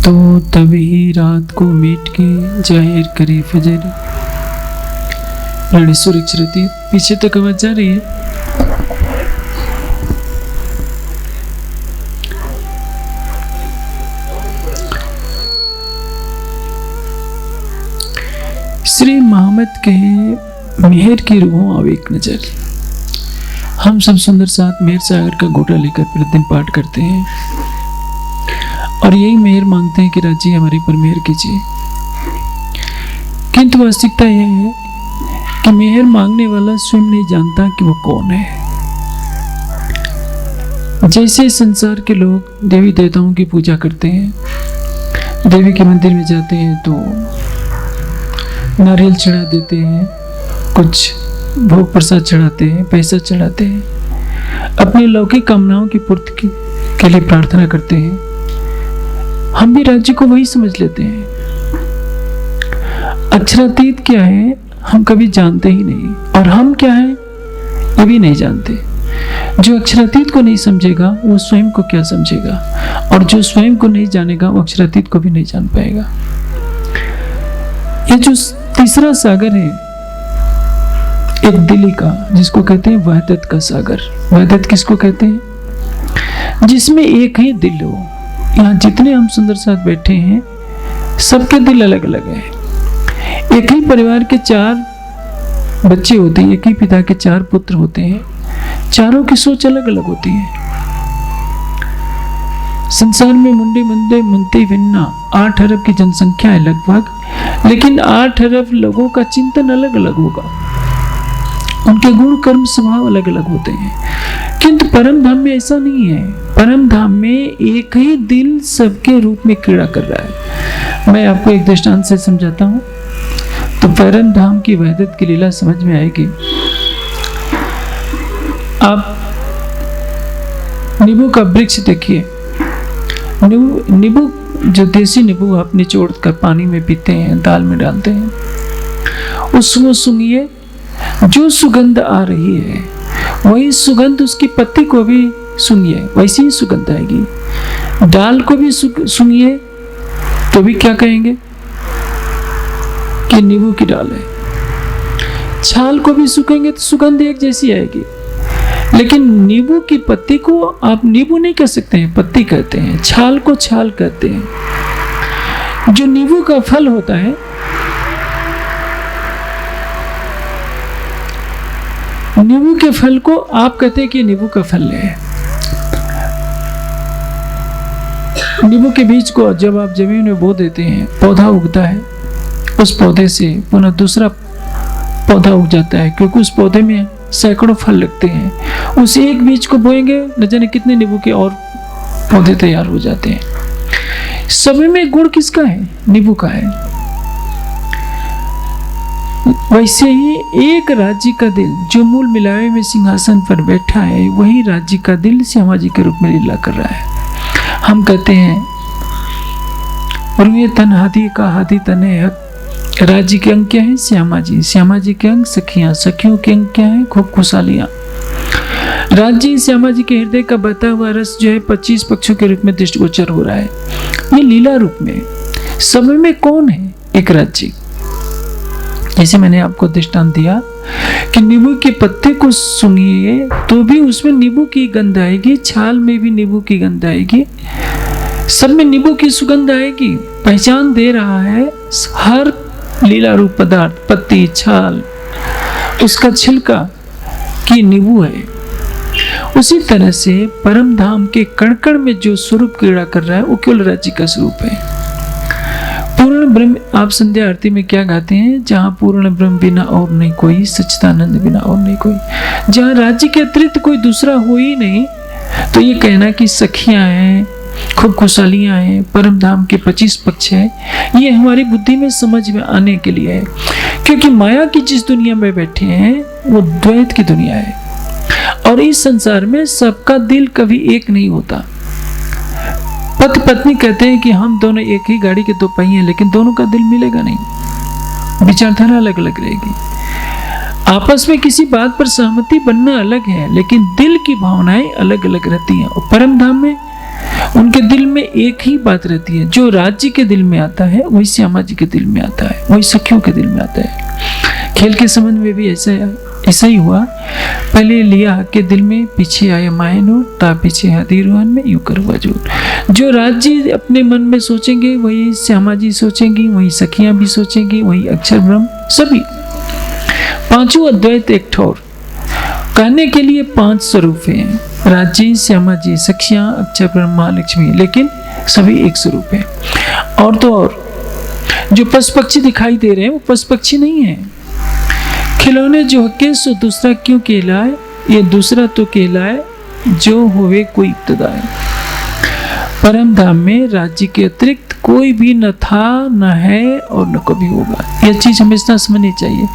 तो तभी रात को मीट के जाहिर करे फजर। रानी सुरक्षित पीछे तक आवाज जा रही है। श्री मोहम्मद कहे मेहर की रूहों आओ एक नजर। हम सब सुंदर साथ मेहर सागर का घोटा लेकर प्रतिदिन पाठ करते हैं और यही मेहर मांगते हैं कि राजी हमारे पर मेहर कीजिए। किंतु वास्तविकता यह है कि मेहर मांगने वाला स्वयं नहीं जानता कि वो कौन है। जैसे संसार के लोग देवी देवताओं की पूजा करते हैं, देवी के मंदिर में जाते हैं तो नारियल चढ़ा देते हैं, कुछ भोग प्रसाद चढ़ाते हैं, पैसा चढ़ाते हैं, अपनी लौकिक कामनाओं की पूर्ति के लिए प्रार्थना करते हैं। हम भी राज्य को वही समझ लेते हैं। अक्षरातीत क्या है हम कभी जानते ही नहीं, और हम क्या है ये भी नहीं जानते। जो अक्षरातीत को नहीं समझेगा वो स्वयं को क्या समझेगा, और जो स्वयं को नहीं जानेगा वो अक्षरातीत को भी नहीं जान पाएगा। ये जो तीसरा सागर है एक दिली का, जिसको कहते हैं वहदत का सागर। वहदत किसको कहते हैं? जिसमें एक ही दिल हो। यहाँ जितने हम सुंदर साथ बैठे हैं सबके दिल अलग अलग है। एक ही परिवार के 4 बच्चे होते हैं, एक ही पिता के 4 पुत्र होते हैं, चारों की सोच अलग अलग होती है। संसार में मुंडे मंदे मनते भिन्ना 8 अरब की जनसंख्या है लगभग, लेकिन 8 अरब लोगों का चिंतन अलग अलग होगा, उनके गुण कर्म स्वभाव अलग अलग होते हैं। किंतु परम धाम में ऐसा नहीं है। परम धाम में एक ही दिल सबके रूप में क्रीड़ा कर रहा है। मैं आपको एक दृष्टांत से समझाता हूँ तो परम धाम की वहदत की लीला समझ में आएगी। आप नींबू का वृक्ष देखिए। नींबू जो देसी नींबू आप निचोड़ कर पानी में पीते हैं, दाल में डालते हैं, उसको सुनिए, जो सुगंध आ रही है वही सुगंध उसकी पत्ती को भी सुनिए, वैसी ही सुगंध आएगी। दाल को भी सुनिए तो भी क्या कहेंगे कि नींबू की डाल है। छाल को भी सूखेंगे तो सुगंध एक जैसी आएगी, लेकिन नींबू की पत्ती को आप नींबू नहीं कह सकते हैं, पत्ती कहते हैं। छाल को छाल कहते हैं। जो नींबू का फल होता है, नींबू के फल को आप कहते हैं कि नींबू का फल है। नींबू के बीज को जब आप जमीन में बो देते हैं, पौधा उगता है, उस पौधे से पुनः दूसरा पौधा उग जाता है, क्योंकि उस पौधे में सैकड़ों फल लगते हैं। उस एक बीज को बोएंगे न जाने कितने नींबू के और पौधे तैयार हो जाते हैं। सभी में गुण किसका है? नींबू का है। वैसे ही एक राज्य का दिल जो मूल मिलावे में सिंहासन पर बैठा है, वही राज्य का दिल श्यामा जी के रूप में लीला कर रहा है। हम कहते हैं रुए तन हाथी का हाथी तने हक। राज्य के अंग क्या है? श्यामा जी। श्यामा जी के अंग सखियां, सखियों के अंग क्या है? खूब खुशहालियां। राज्य श्यामा जी के हृदय का बहता हुआ रस जो है 25 पक्षों के रूप में दृष्टिगोचर हो रहा है, ये लीला रूप में। सब में कौन है? एक राज्य। जैसे मैंने आपको दृष्टांत दिया कि नींबू के पत्ते को सुनिए तो भी उसमें नींबू की गंध आएगी, छाल में भी नींबू की गंध आएगी, सब में नींबू की सुगंध आएगी। पहचान दे रहा है हर लीला रूप पदार्थ, पत्ती, छाल, उसका छिलका कि नींबू है। उसी तरह से परम धाम के कण कण में जो स्वरूप क्रीड़ा कर रहा है वो केवल राज्य का स्वरूप है। पूर्ण ब्रह्म, आप संध्या आरती में क्या गाते हैं? जहाँ पूर्ण ब्रह्म बिना और नहीं कोई, सच्चिदानंद बिना और नहीं कोई। जहाँ राज्य के अतिरिक्त कोई दूसरा हो ही नहीं, तो ये कहना कि सखियां हैं, खूब खुशहालियां हैं, परम धाम के 25 पक्ष है, ये हमारी बुद्धि में समझ में आने के लिए है। क्योंकि माया की जिस दुनिया में बैठे हैं वो द्वैत की दुनिया है, और इस संसार में सबका दिल कभी एक नहीं होता। पति पत्नी कहते हैं कि हम दोनों एक ही गाड़ी के 2 पहिए हैं, लेकिन दोनों का दिल मिलेगा नहीं, विचारधारा अलग अलग रहेगी। आपस में किसी बात पर सहमति बनना अलग है, लेकिन दिल की भावनाएं अलग अलग रहती हैं। और परम धाम में उनके दिल में एक ही बात रहती है, जो राज्य के दिल में आता है वही श्यामा जी के दिल में आता है, वही सखियों के दिल में आता है। खेल के संबंध में भी ऐसा ही हुआ। पहले लिया के दिल में, पीछे आया मायनूर, ता पीछे हाथी रोहन में, यूं कर हुआ जोर। जो राज्य अपने मन में सोचेंगे वही श्यामा जी सोचेंगी, वही सखियां भी सोचेंगी, वही अक्षर ब्रह्म, सभी पांचों अद्वैत एक ठौर। कहने के लिए 5 स्वरूप हैं, राज्य, श्यामा जी, सखियां, अक्षर ब्रह्म, महालक्ष्मी, लेकिन सभी एक स्वरूप है। और तो और जो पशु पक्षी दिखाई दे रहे हैं वो पशु पक्षी नहीं है। खिलौने जो हके सो दूसरा क्यों कहलाए, ये दूसरा तो कहलाए जो होवे कोई इब्तदाए। परम धाम में राज्य के अतिरिक्त कोई भी न था, न है और न कभी होगा। यह चीज हमेशा समझनी चाहिए।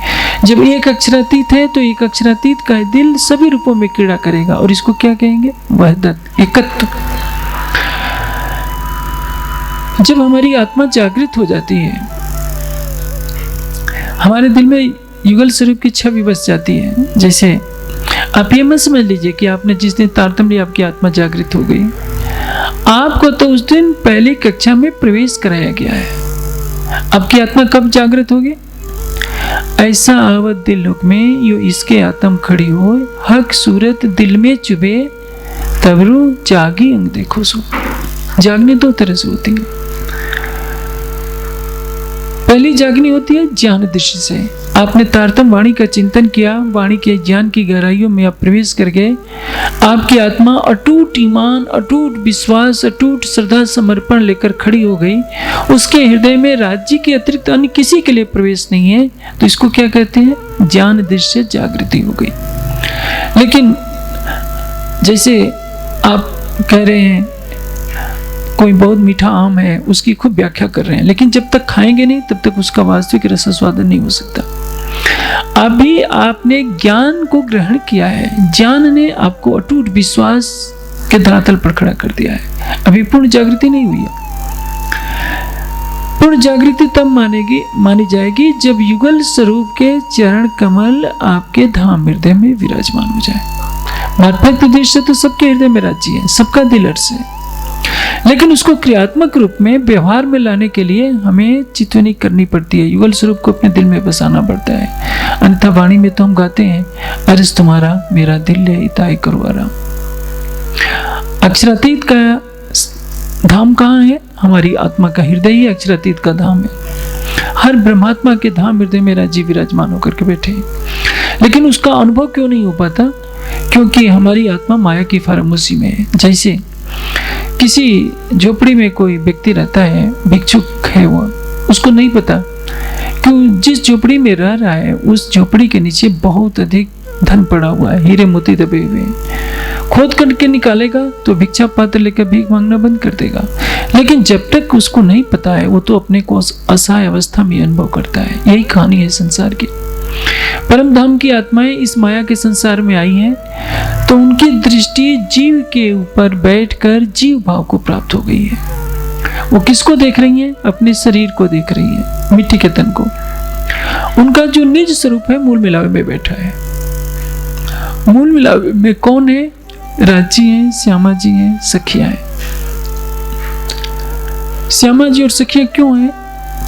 जब एक अक्षरातीत है तो एक अक्षरातीत का दिल सभी रूपों में क्रीड़ा करेगा, और इसको क्या कहेंगे? वहदत, एकत्व। जब हमारी आत्मा जागृत हो जाती है, हमारे दिल में युगल स्वरूप की छवि बस जाती है। जैसे आप ये मत समझ लीजिए कि आपने जिस दिन तारतम्य लिया आपकी आत्मा जागृत हो गई, आपको तो उस दिन पहली कक्षा में प्रवेश कराया गया है। आपकी आत्मा कब जागृत होगी? ऐसा आवत दिल में यो इसके आत्म खड़ी हो, हक सूरत दिल में चुभे, तबरू जागी अंग देखो सो। जागने 2 तरह से होती है। पहली जागनी होती है ज्ञान दृष्टि से। आपने तारतम्य वाणी का चिंतन किया, वाणी के ज्ञान की गहराइयों में आप प्रवेश कर गए। आपकी आत्मा अटूट ईमान, अटूट विश्वास, अटूट श्रद्धा, समर्पण लेकर खड़ी हो गई। उसके हृदय में राज्य के अतिरिक्त अन्य किसी के लिए प्रवेश नहीं है, तो इसको क्या कहते हैं? ज्ञान दृष्टि से जागृति हो गई। लेकिन जैसे आप कह रहे हैं कोई बहुत मीठा आम है, उसकी खूब व्याख्या कर रहे हैं, लेकिन जब तक खाएंगे नहीं तब तक उसका वास्तविक रसास्वादन नहीं हो सकता। अभी आपने ज्ञान को ग्रहण किया है, ज्ञान ने आपको अटूट विश्वास के धरातल पर खड़ा कर दिया है। अभी पूर्ण जागृति नहीं हुई है। पूर्ण जागृति तब मानी जाएगी जब युगल स्वरूप के चरण कमल आपके धाम हृदय में विराजमान हो जाए। मार्फत उद्देश्य तो सबके हृदय में राज्य है, सबका दिल अर्श है, लेकिन उसको क्रियात्मक रूप में व्यवहार में लाने के लिए हमें चितवनी करनी पड़ती है। युगल स्वरूप को अपने दिल में बसाना पड़ता है। अन्यथा वाणी में तो हम गाते हैं, अर्ज तुम्हारा मेरा दिल है इताई करवारा। अक्षरातीत का धाम कहाँ है? हमारी आत्मा का हृदय ही अक्षरातीत का धाम है। हर ब्रह्मात्मा के धाम हृदय में राज्य विराजमान होकर के बैठे हैं, लेकिन उसका अनुभव क्यों नहीं हो पाता? क्योंकि हमारी आत्मा माया की फार्मूसी में है। जैसे किसी झोपड़ी में कोई व्यक्ति रहता है, भिक्षुक है वो, उसको नहीं पता कि जिस झोपड़ी में रह रहा है उस झोपड़ी के नीचे बहुत अधिक धन पड़ा हुआ है, हीरे मोती दबे हुए हैं। खोद करके निकालेगा तो भिक्षा पात्र लेकर भीख मांगना बंद कर देगा। लेकिन जब तक उसको नहीं पता है वो तो अपने को असहाय अवस्था में अनुभव करता है। यही कहानी है संसार की। परम धाम की आत्माएं इस माया के संसार में आई हैं तो उनकी दृष्टि जीव के ऊपर बैठकर जीव भाव को प्राप्त हो गई है। वो किसको देख रही हैं? अपने शरीर को देख रही है, मिट्टी के तन को। उनका जो निज स्वरूप है मूल मिलावे में बैठा है। मूल मिलावे में कौन है? राज्य है, श्यामा जी है, सखिया है। श्यामा जी और सखिया क्यों है?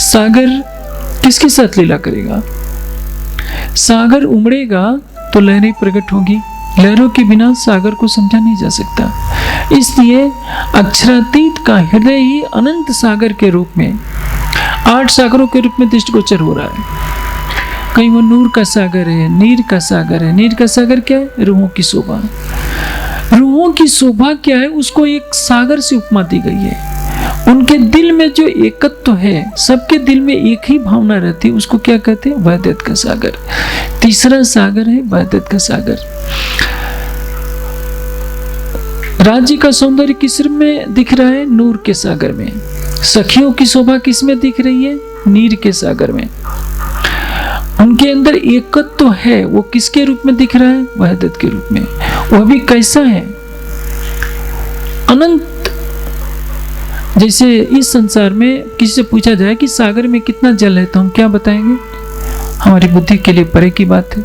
सागर किसके साथ लीला करेगा? सागर उमड़ेगा तो लहरें प्रकट होगी। लहरों के बिना सागर को समझा नहीं जा सकता। इसलिए अक्षरातीत का हृदय ही अनंत सागर के रूप में, 8 सागरों के रूप में दृष्टिगोचर हो रहा है। कहीं वो नूर का सागर है, नीर का सागर है। नीर का सागर क्या है? रूहों की शोभा। रूहों की शोभा क्या है? उसको एक सागर से उपमा दी गई है। उनके दिल में जो एकत्व है, सबके दिल में एक ही भावना रहती है, उसको क्या कहते हैं? वहदत का सागर। तीसरा सागर है वहदत का सागर। राज्य का सौंदर्य किस में दिख रहा है? नूर के सागर में। सखियों की शोभा किस में दिख रही है? नीर के सागर में। उनके अंदर एकत्व है, वो किसके रूप में दिख रहा है? वहदत के रूप में। वह भी कैसा है? अनंत। जैसे इस संसार में किसी से पूछा जाए कि सागर में कितना जल है तो हम क्या बताएंगे? हमारी बुद्धि के लिए परे की बात है।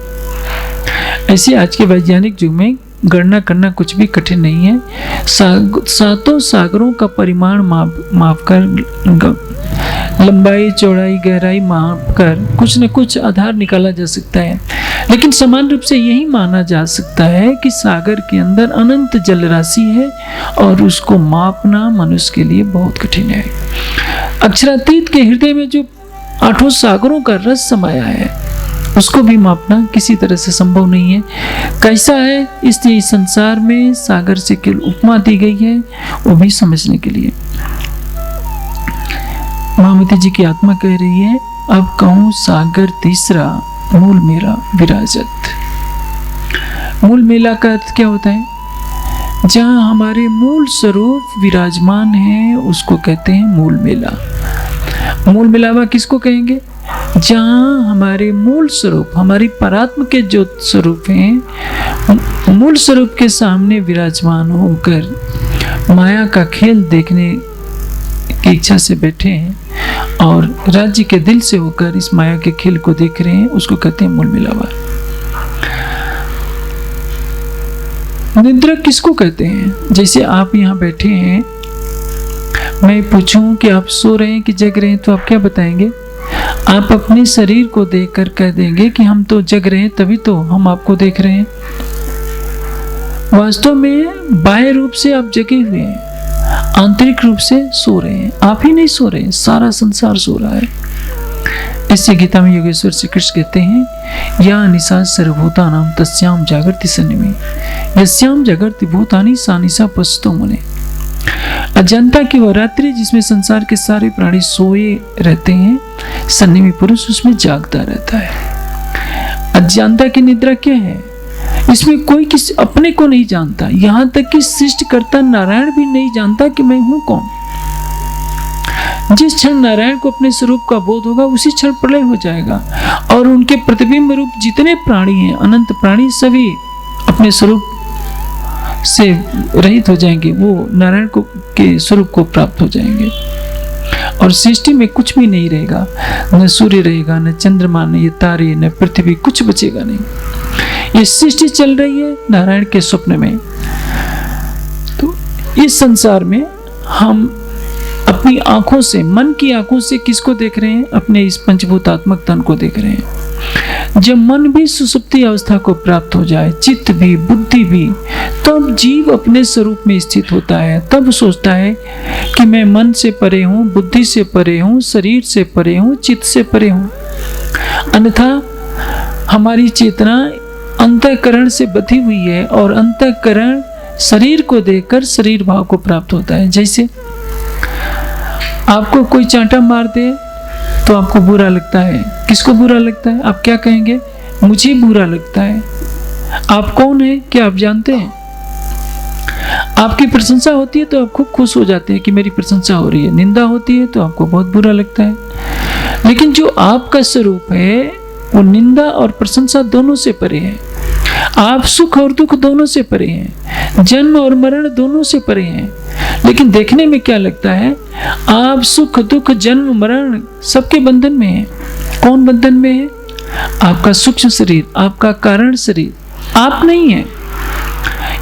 ऐसे आज के वैज्ञानिक युग में गणना करना कुछ भी कठिन नहीं है। सातों सागरों का परिमाण माप कर, लंबाई चौड़ाई गहराई माप कर कुछ न कुछ आधार निकाला जा सकता है। लेकिन समान रूप से यही माना जा सकता है कि सागर के अंदर अनंत जल राशि है और उसको मापना मनुष्य के लिए बहुत कठिन है। अक्षरातीत के हृदय में जो 8 सागरों का रस समाया है उसको भी मापना किसी तरह से संभव नहीं है। कैसा है, इसलिए इस संसार में सागर से केवल उपमा दी गई है, वो भी समझने के लिए। महामती जी की आत्मा कह रही है, अब कहूं सागर तीसरा मूल मेरा विराजत। मूल मेला का अर्थ क्या होता है? जहां हमारे मूल स्वरूप विराजमान है उसको कहते हैं मूल मेला। मूल मिलावा किसको कहेंगे? जहां हमारे मूल स्वरूप, हमारी परात्म के जो स्वरूप हैं, मूल स्वरूप के सामने विराजमान होकर माया का खेल देखने की इच्छा से बैठे हैं और राज्य के दिल से होकर इस माया के खेल को देख रहे हैं, उसको कहते हैं मूल मिलावा। निद्रा किसको कहते हैं? जैसे आप यहाँ बैठे हैं, मैं पूछूं कि आप सो रहे हैं कि जग रहे हैं, तो आप क्या बताएंगे? आप अपने शरीर को देखकर कह देंगे कि हम तो जग रहे हैं, तभी तो हम आपको देख रहे हैं। वास्तव में बाह्य रूप से आप जगे हुए हैं, आंतरिक रूप से सो रहे हैं। आप ही नहीं सो रहे हैं, सारा संसार सो रहा है। इससे गीता में योगेश्वर श्री कृष्ण कहते हैं, या निशा सर्वभूतानां तस्याम जागर्ति सन्निमे यस्याम जागर्ति भूतानि सा निशा पश्यतो मुने। अजंता की वह रात्रि जिसमें संसार के सारे प्राणी सोए रहते हैं, सन्निमी पुरुष उसमें जागता रहता है। अजंता की निद्रा क्या है? इसमें कोई किसी अपने को नहीं जानता, यहां तक कि सृष्टिकर्ता नारायण भी नहीं जानता कि मैं हूं कौन। जिस क्षण नारायण को अपने स्वरूप का बोध होगा उसी क्षण प्रलय हो जाएगा और उनके प्रतिबिंब रूप जितने प्राणी हैं, अनंत प्राणी, सभी अपने स्वरूप से रहित हो जाएंगे, वो नारायण को के स्वरूप को प्राप्त हो जाएंगे और सृष्टि में कुछ भी नहीं रहेगा। न सूर्य रहेगा, न चंद्रमा, न ये तारे, न पृथ्वी, कुछ बचेगा नहीं। ये सृष्टि चल रही है नारायण के स्वप्न में। तो इस संसार में हम अपनी आंखों से, मन की आंखों से किसको देख रहे हैं? अपने इस पंचभूतात्मक तन को देख रहे हैं। जब मन भी सुसुप्ति अवस्था को प्राप्त हो जाए, चित्त भी, बुद्धि भी, तब जीव अपने स्वरूप में स्थित होता है। तब सोचता है कि मैं मन से परे हूँ, बुद्धि से परे हूँ, शरीर से परे हूँ, चित्त से परे हूँ। अन्यथा हमारी चेतना अंतःकरण से बधी हुई है और अंतःकरण शरीर को देखकर शरीर भाव को प्राप्त होता है। जैसे आपको कोई चांटा मार दे तो आपको बुरा लगता है। किसको बुरा लगता है? आप क्या कहेंगे? मुझे बुरा लगता है। आप कौन है क्या आप जानते हैं? आपकी प्रशंसा होती है तो आप खूब खुश हो जाते हैं कि मेरी प्रशंसा हो रही है। निंदा होती है तो आपको बहुत बुरा लगता है। लेकिन जो आपका स्वरूप है वो निंदा और प्रशंसा दोनों से परे है। आप सुख और दुख दोनों से परे हैं, जन्म और मरण दोनों से परे हैं। लेकिन देखने में क्या लगता है? आप सुख दुख जन्म मरण सबके बंधन में हैं। कौन बंधन में है? आपका सूक्ष्म शरीर, आपका कारण शरीर, आप नहीं है।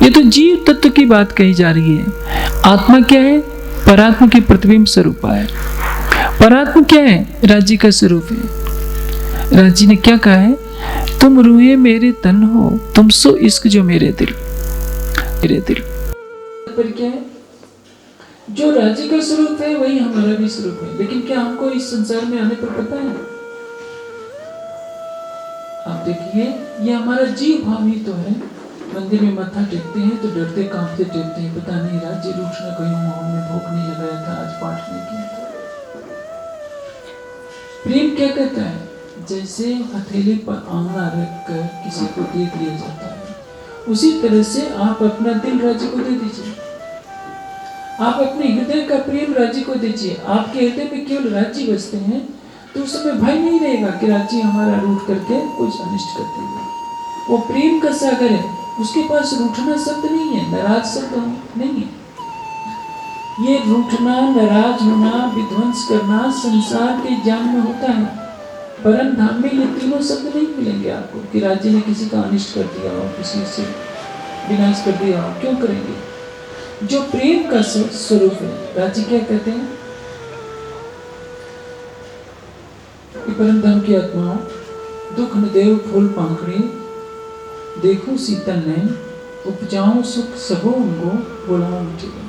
ये तो जीव तत्व की बात कही जा रही है। आत्मा क्या है? परात्मा की प्रतिबिंब स्वरूप है। परात्मा क्या है? राज्य का स्वरूप है। राज्य ने क्या कहा है? तुम रूहे मेरे तन हो, तुम सो इश्क जो मेरे दिल। मेरे दिल पर क्या है? जो राज्य का स्वरूप है वही हमारा भी स्वरूप है। लेकिन क्या हमको इस संसार में आने पर पता है? आप देखिए, ये हमारा जीव भाव ही तो है। मंदिर में माथा टेकते हैं तो डरते कांपते टेकते हैं, पता नहीं राज्य रूठ न कहीं माहौल में भूख नहीं लगाया था, आज पाठ नहीं किया था। प्रेम क्या कहता है? जैसे हथेली पर आंवला रखकर किसी को दे दिया जाता है, उसी तरह से आप अपना दिल राज्य को दे दीजिए। आप अपने हृदय का प्रेम राज्य को दीजिए। आपके हृदय में केवल राज्य बसते हैं तो उस समय भय नहीं रहेगा कि राज्य हमारा रूठ करके कुछ अनिष्ट कर देगा। वो प्रेम का सागर है, उसके पास रूठना शब्द नहीं है, नाराज शब्द नहीं है। ये रूठना, नाराज होना, विध्वंस करना संसार के ज्ञान में होता है। परम धाम में ये तीनों शब्द नहीं मिलेंगे आपको कि राज्य ने किसी का अनिष्ट कर दिया हो, किसी से विनाश कर दिया, क्यों करेंगे? जो प्रेम का स्वरूप है। राजी क्या कहते हैं कि परम धाम की आत्माओं, दुख न देव फूल पाखड़ी, देखो शीतल ने उपजाऊं सुख सबो उनको बुलाऊं उठेगा।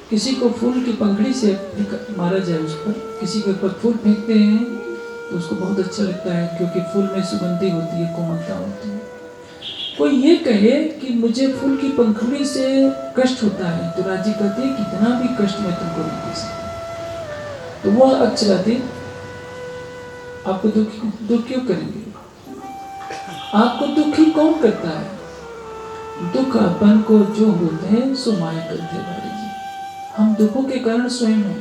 किसी को फूल की पंखड़ी से मारा जाए उस पर, किसी के ऊपर फूल फेंकते हैं तो उसको बहुत अच्छा लगता है, क्योंकि फूल में सुगंधी होती है, कोमलता होती है। कोई ये कहे कि मुझे फूल की पंखुड़ी से कष्ट होता है, तो राजी कहते हैं कितना भी कष्ट मैं तुमको नहीं दे सकता। तो वह अक्षरातीत आपको दुख क्यों करेंगे? आपको दुखी कौन करता है? दुख अपन को जो होते हैं सो माया करते हैं। हम दुखों के कारण स्वयं हैं।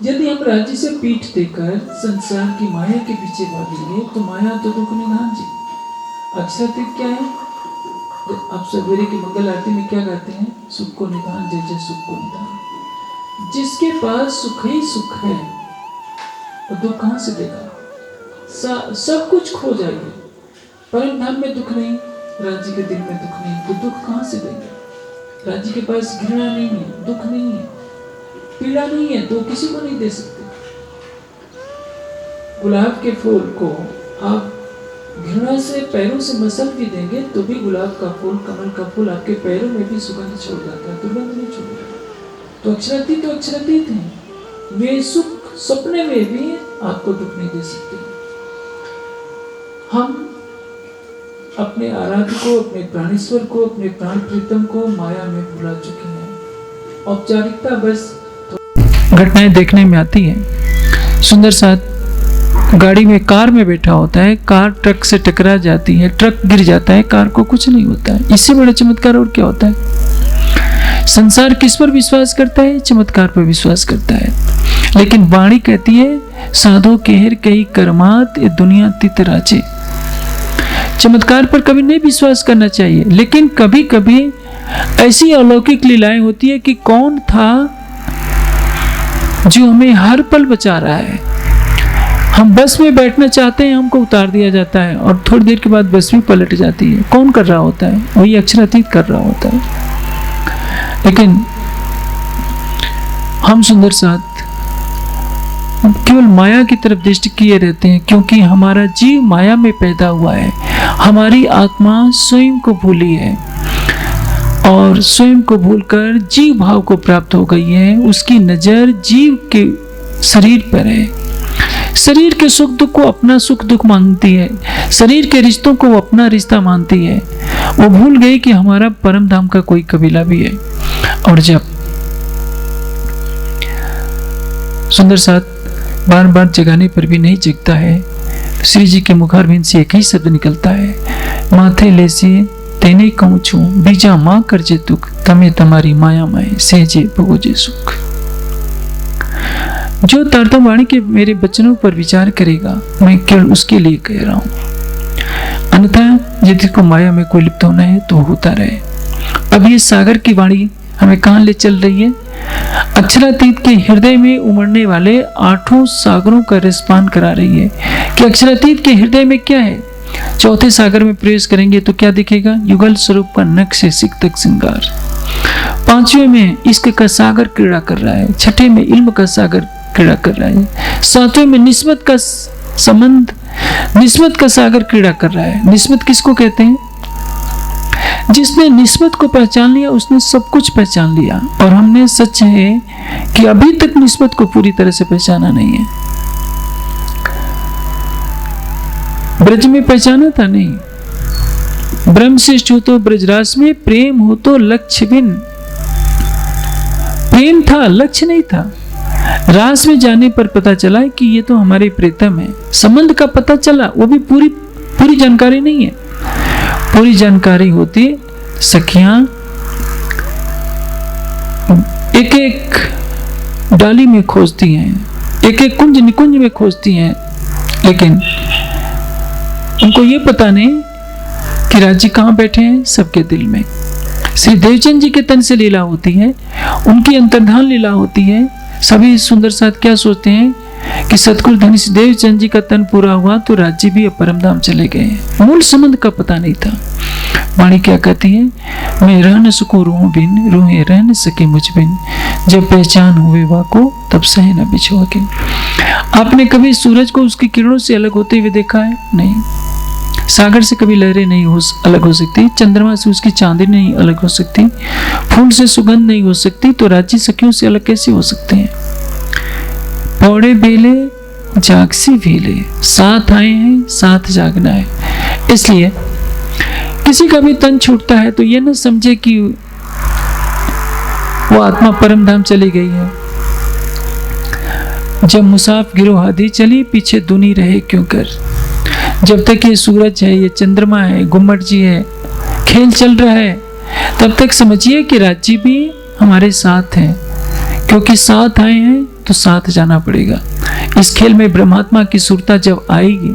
यदि हम राज्य से पीठ देकर संसार की माया के पीछे भागेंगे तो माया तो दुख निधान जी। अक्षरातीत क्या है? आप सवेरे की मंगल आरती में क्या गाते हैं? सुख को निधान, जय जय सुख को निधान। जिसके पास सुख ही सुख है वो दुख कहां से देगा? सब कुछ खो जाएगी। परम धाम में दुख नहीं, राज्य के दिल में दुख नहीं, तो दुख कहां से देंगे? राज्य के पास घृणा नहीं है, दुख नहीं है, पीड़ा नहीं है, तो किसी को नहीं दे सकते। गुलाब के फूल को आप घृणा से पैरों से मसल भी देंगे तो भी गुलाब का फूल, कमल का फूल आपके पैरों में भी सुगंध छोड़ जाता है, दुर्गंध नहीं छोड़ेगा। तो अक्षरातीत हैं। वे सुख सपने में भी आपको दुख नहीं दे सकते। हम अपने आराध्य को, अपने प्राणेश्वर को, अपने प्राण प्रीतम को माया में भुला चुके हैं। औपचारिकता बस घटनाएं देखने में आती है। सुंदर साथ गाड़ी में, कार में बैठा होता है, कार ट्रक से टकरा जाती है, ट्रक गिर जाता है, कार को कुछ नहीं होता है। इससे बड़ा चमत्कार और क्या होता है? संसार किस पर विश्वास करता है? चमत्कार पर विश्वास करता है। लेकिन वाणी कहती है साधो केहर कई कर्मात ये दुनिया तितराचे। चमत्कार पर कभी नहीं विश्वास करना चाहिए, लेकिन कभी कभी ऐसी अलौकिक लीलाएं होती है कि कौन था जो हमें हर पल बचा रहा है। हम बस में बैठना चाहते हैं, हमको उतार दिया जाता है और थोड़ी देर के बाद बस भी पलट जाती है। कौन कर रहा होता है? वही अक्षरातीत कर रहा होता है। लेकिन हम सुंदर साथ केवल माया की तरफ दृष्टि किए रहते हैं, क्योंकि हमारा जीव माया में पैदा हुआ है। हमारी आत्मा स्वयं को भूली है और स्वयं को भूलकर जीव भाव को प्राप्त हो गई है। उसकी नजर जीव के शरीर पर है। शरीर के सुख दुख को अपना सुख दुख मानती है, शरीर के रिश्तों को अपना रिश्ता मानती है। वो भूल गई कि हमारा परम धाम का कोई कबीला भी है। और जब सुंदर साथ बार बार जगाने पर भी नहीं जगता है, तो श्री जी के मुखारबिंद से एक ही शब्द निकलता है, माथे लेसे तेने कहूं छू बीजा मां करजे दुख, तमे तमारी माया में सहजे भोगे सुख। जो तारतम वाणी के मेरे वचनों पर विचार करेगा, मैं केवल उसके लिए कह रहा हूं। अन्यथा यदि को माया में कोई लिप्त होना है तो होता रहे। अब ये सागर की वाणी हमें कहां ले चल रही है? अक्षरातीत के हृदय में उमड़ने वाले 8 सागरों का रसपान करा रही है कि अक्षरातीत के हृदय में क्या है। चौथे सागर में प्रवेश करेंगे तो क्या दिखेगा? युगल स्वरूप का नक्श सिक तक श्रृंगार। 5वें में इश्क का सागर क्रीड़ा कर रहा है। 6ठे में इल्म का सागर क्रीड़ा कर रहा है। 7वें में निस्बत का संबंध, निस्बत का सागर क्रीड़ा कर रहा है। निस्बत किसको कहते हैं? जिसने निस्बत को पहचान लिया उसने सब कुछ पहचान लिया। और हमने सच है कि अभी तक निस्बत को पूरी तरह से पहचाना नहीं है। ब्रज में पहचाना था नहीं। ब्रह्मशिष्ट हो तो ब्रजराज में, प्रेम हो तो लक्ष्य बिन। प्रेम था, लक्ष्य नहीं था। रास में जाने पर पता चला कि ये तो हमारे प्रीतम है। संबंध का पता चला, वो भी पूरी जानकारी नहीं है। पूरी जानकारी होती सखियां एक एक डाली में खोजती हैं, एक एक कुंज निकुंज में खोजती हैं, लेकिन उनको ये पता नहीं कि राजी कहाँ बैठे हैं। सबके दिल में श्री देवचंद जी के तन से लीला होती है, उनकी अंतर्धान लीला होती है। सभी सुंदर साथ क्या सोचते हैं कि सतगुरु धनीश देव चंद जी का तन पूरा हुआ तो राज्य भी परम धाम चले गए। मूल संबंध का पता नहीं था। वाणी क्या कहती है, मैं रह न सकूं रूह बिन, रूहें रह न सके मुझ बिन, जब पहचान हुए वाको तब सहे न बिछुआ किन। आपने कभी सूरज को उसकी किरणों से अलग होते हुए देखा है? नहीं। सागर से कभी लहरें नहीं अलग हो सकती, चंद्रमा से उसकी चांदनी नहीं अलग हो सकती, फूल से सुगंध नहीं हो सकती, तो राज्य सखियों से अलग कैसे हो सकते हैं? पौड़े बेले जागसी भेले, साथ आए हैं साथ जागना है। इसलिए किसी का भी तन छूटता है तो ये न समझे कि वो आत्मा परम धाम चली गई है। जब मुसाफ गिरो हादी चली, पीछे दुनी रहे क्यों कर। जब तक ये सूरज है, ये चंद्रमा है, गुम्मट जी है, खेल चल रहा है, तब तक समझिए कि राज्य भी हमारे साथ है, क्योंकि साथ आए हैं तो साथ जाना पड़ेगा। इस खेल में ब्रह्मात्मा की सुरता जब आएगी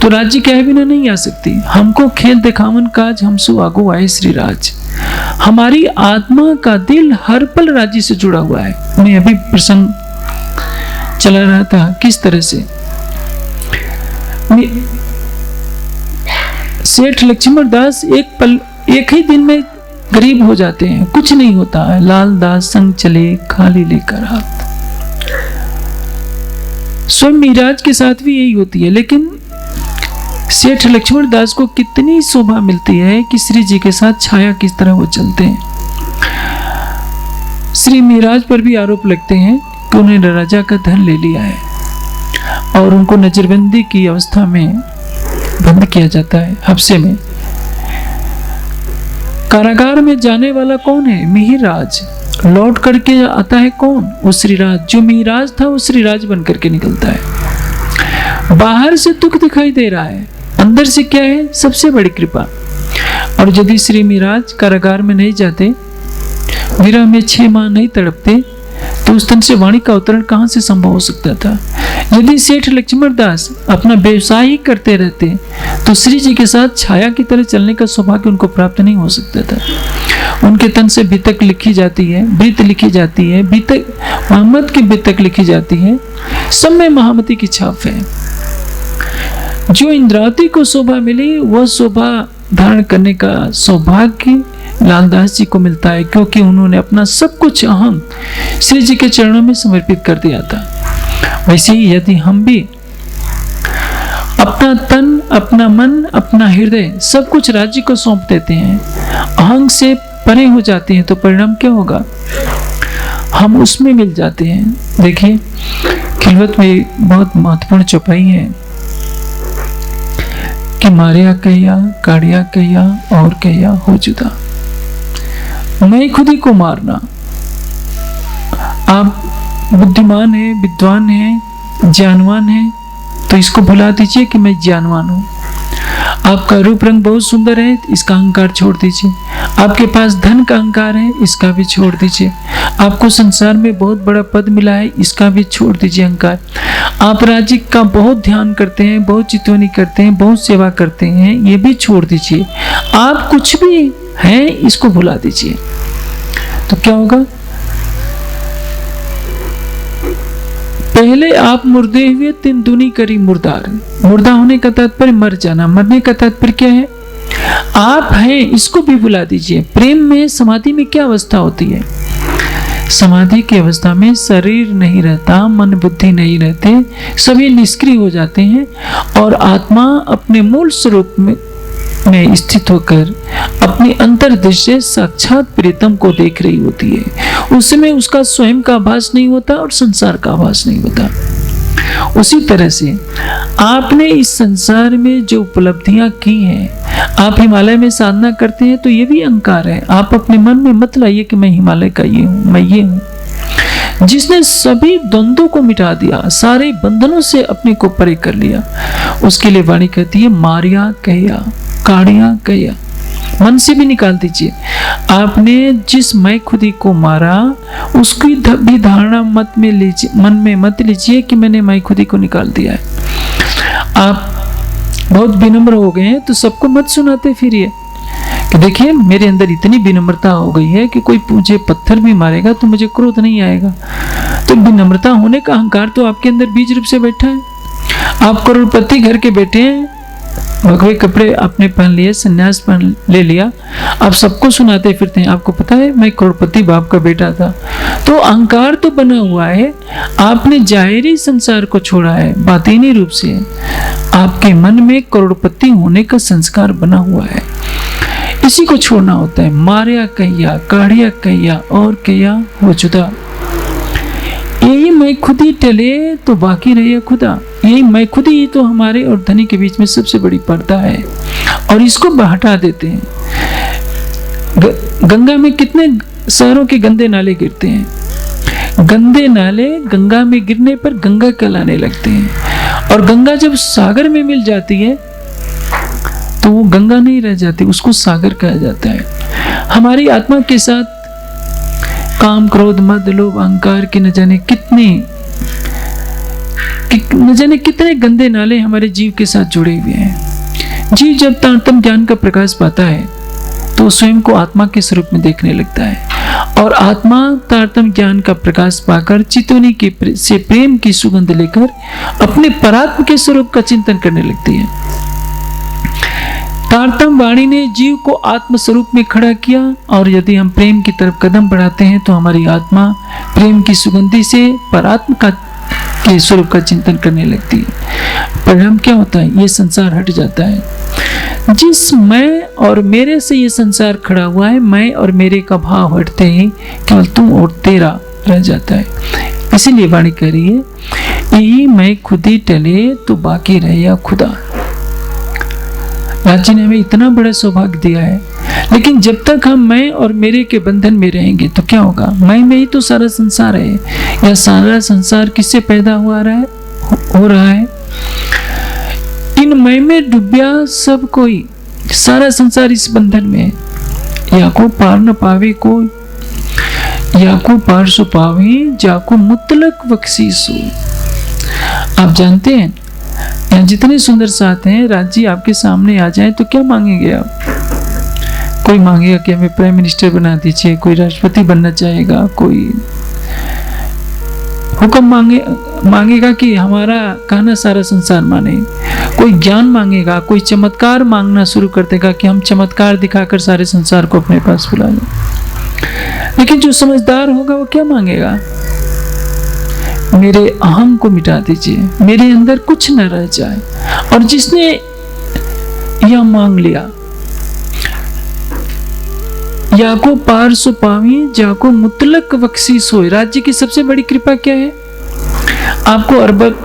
तो राज्य कहे बिना नहीं आ सकती। हमको खेल दिखावन काज, हमसु आगो आए श्री राज। हमारी आत्मा का दिल हर पल राज्य से जुड़ा हुआ है। मैं अभी प्रसंग चला रहा था, किस तरह से सेठ लक्ष्मण दास एक ही दिन में गरीब हो जाते हैं, कुछ नहीं होता है। लाल दास संग चले खाली लेकर हाथ। स्वयं मिराज के साथ भी यही होती है, लेकिन सेठ लक्ष्मण दास को कितनी शोभा मिलती है कि श्री जी के साथ छाया किस तरह वो चलते हैं। श्री मिराज पर भी आरोप लगते हैं कि उन्होंने राजा का धन ले लिया है और उनको नजरबंदी की अवस्था में बंद किया जाता है, हफ्से में। कारागार में जाने वाला कौन है? मिहिराज। लौट करके आता है कौन? वो श्रीराज। जो मिहिराज था वो श्रीराज बन करके निकलता है। बाहर से दुख दिखाई दे रहा है, अंदर से क्या है? सबसे बड़ी कृपा। और यदि श्री मिहिराज कारागार में नहीं जाते, विरह में 6 माह नहीं तड़पते, तो उस तन से वाणी का अवतरण कहां से संभव हो सकता था? यदि सेठ लक्ष्मण दास अपना व्यवसाय ही करते रहते तो श्री जी के साथ छाया की तरह चलने का सौभाग्य उनको प्राप्त नहीं हो सकता था। उनके तन से बितक लिखी जाती है, वृत्त लिखी जाती है, बितक मोहम्मद की बितक लिखी जाती है, सब में महामती की छाप है। जो इंद्रावती को शोभा मिली वह शोभा धारण करने का सौभाग्य लालदास जी को मिलता है, क्योंकि उन्होंने अपना सब कुछ अहम श्री जी के चरणों में समर्पित कर दिया था। वैसे ही यदि हम भी अपना तन, अपना मन, अपना हृदय सब कुछ राज्य को सौंप देते हैं, अहंग से परे हो जाते हैं, तो परिणाम क्या होगा? हम उसमें मिल जाते हैं। देखिए, खिलवत में बहुत महत्वपूर्ण चौपाई है कि मारिया कहिया, काड़िया कहिया और कहिया हो जुदा। मैं खुद ही को मारना। आप बुद्धिमान है, विद्वान है, ज्ञानवान है, तो इसको भुला दीजिए कि मैं ज्ञानवान हूं। आपका रूप रंग बहुत सुंदर है, इसका अहंकार छोड़ दीजिए। आपके पास धन का अहंकार है, इसका भी छोड़ दीजिए। आपको संसार में बहुत बड़ा पद मिला है, इसका भी छोड़ दीजिए अहंकार। आप राज्य का बहुत ध्यान करते हैं, बहुत चितवनी करते हैं, बहुत सेवा करते हैं, ये भी छोड़ दीजिए। आप कुछ भी हैं, इसको भुला दीजिए। तो क्या होगा? पहले आप मुर्दे हुए, तीन दुनी करी मुर्दार। मुर्दा होने का तात्पर्य मर जाना, मरने का तात्पर्य क्या है? आप हैं, इसको भी भुला दीजिए। प्रेम में, समाधि में क्या अवस्था होती है? समाधि की अवस्था में शरीर नहीं रहता, मन बुद्धि नहीं रहते, सभी निष्क्रिय हो जाते हैं और आत्मा अपने मूल स्वरूप में स्थित होकर अपनी अंतर्दृष्टि से साक्षात प्रीतम को देख रही होती है। उस समय उसका स्वयं का आभास नहीं होता और संसार का आभास नहीं होता। उसी तरह से आपने इस संसार में जो उपलब्धियां की हैं, आप हिमालय में साधना करते हैं तो ये भी अहंकार है। आप अपने मन में मत लाइए कि मैं हिमालय का ये हूं, मैं ये हूं। जिसने सभी द्वंद्वों को मिटा दिया, सारे बंधनों से अपने को परे कर लिया, उसके लिए वाणी कहती है मारिया कहिया, काड़िया कहिया। मन से भी निकाल दीजिए। आपने जिस मैं खुदी को मारा उसकी भी धारणा मत में लीजिए, मन में मत लीजिए कि मैंने मैं खुदी को निकाल दिया है। आप बहुत विनम्र हो गए हैं तो सबको मत सुनाते फिरिए कि देखिए मेरे अंदर इतनी विनम्रता हो गई है कि कोई मुझे पत्थर भी मारेगा तो मुझे क्रोध नहीं आएगा। तो विनम्रता होने का अहंकार तो आपके अंदर बीज रूप से बैठा है। आप करोड़पति घर के बेटे हैं, भगवे कपड़े आपने पहन लिए, संन्यास पहन ले लिया, आप सबको सुनाते फिरते हैं, आपको पता है मैं करोड़पति बाप का बेटा था। तो अहंकार तो बना हुआ है, आपने जाहिरी संसार को छोड़ा है, बातिनी रूप से आपके मन में करोड़पति होने का संस्कार बना हुआ है। इसी को छोड़ना होता है। मारिया कहिया, काढ़िया कहिया और कहिया हो जुदा, यही मैं खुद ही टले तो बाकी रहिए खुदा। यही मैं खुद ही तो हमारे और धनी के बीच में सबसे बड़ी पर्दा है, और इसको हटा देते हैं। गंगा में कितने शहरों के गंदे नाले गिरते हैं, गंदे नाले गंगा में गिरने पर गंगा कहलाने लगते हैं, और गंगा जब सागर में मिल जाती है तो वो गंगा नहीं रह जाती, उसको सागर कहा जाता है। हमारी आत्मा के साथ काम, क्रोध, मद, लोभ, अहंकार के न जाने कितने गंदे नाले हमारे जीव के साथ जुड़े हुए हैं। जीव जब तारतम्य ज्ञान का प्रकाश पाता है तो स्वयं को आत्मा के स्वरूप में देखने लगता है, और आत्मा तारतम्य ज्ञान का प्रकाश पाकर चितौनी के से प्रेम की सुगंध लेकर अपने परात्म के स्वरूप का चिंतन करने लगती है। तारतम्य वाणी ने जीव को आत्म स्वरूप में खड़ा किया, और यदि हम प्रेम की तरफ कदम बढ़ाते हैं तो हमारी आत्मा प्रेम की सुगंधी से परात्म के स्वरूप का चिंतन करने लगती है। परिणाम क्या होता है? ये संसार हट जाता है। जिस मैं और मेरे से ये संसार खड़ा हुआ है, मैं और मेरे का भाव हटते ही केवल तुम और तेरा रह जाता है। इसीलिए वाणी कह रही है, यही मैं खुद ही टले तो बाकी रह या खुदा। राज जी ने हमें इतना बड़ा सौभाग्य दिया है, लेकिन जब तक हम मैं और मेरे के बंधन में रहेंगे तो क्या होगा? मैं में ही तो सारा संसार है। या सारा संसार किससे पैदा हो रहा है? इन मैं में डूबिया सब कोई, सारा संसार इस बंधन में है। या को पार न पावे कोई, या को पार सो पावे, जाको मुतलक बख्शीश हो। आप जानते हैं यहाँ जितने सुंदर साथ हैं, राज जी आपके सामने आ जाए तो क्या मांगेंगे आप? कोई मांगेगा कि हमें प्राइम मिनिस्टर बना दीजिए, कोई राष्ट्रपति बनना चाहेगा, कोई हुक्म मांगेगा कि हमारा कहना सारा संसार माने, कोई ज्ञान मांगेगा, कोई चमत्कार मांगना शुरू कर देगा कि हम चमत्कार दिखाकर सारे संसार को अपने पास बुला लें। लेकिन जो समझदार होगा वो क्या मांगेगा? मेरे अहम को मिटा दीजिए, मेरे अंदर कुछ न रह जाए। और जिसने यह मांग लिया, या को पार सो पावी, जाको मुतलक बख्शीश होए। राज्य की सबसे बड़ी कृपा क्या है? आपको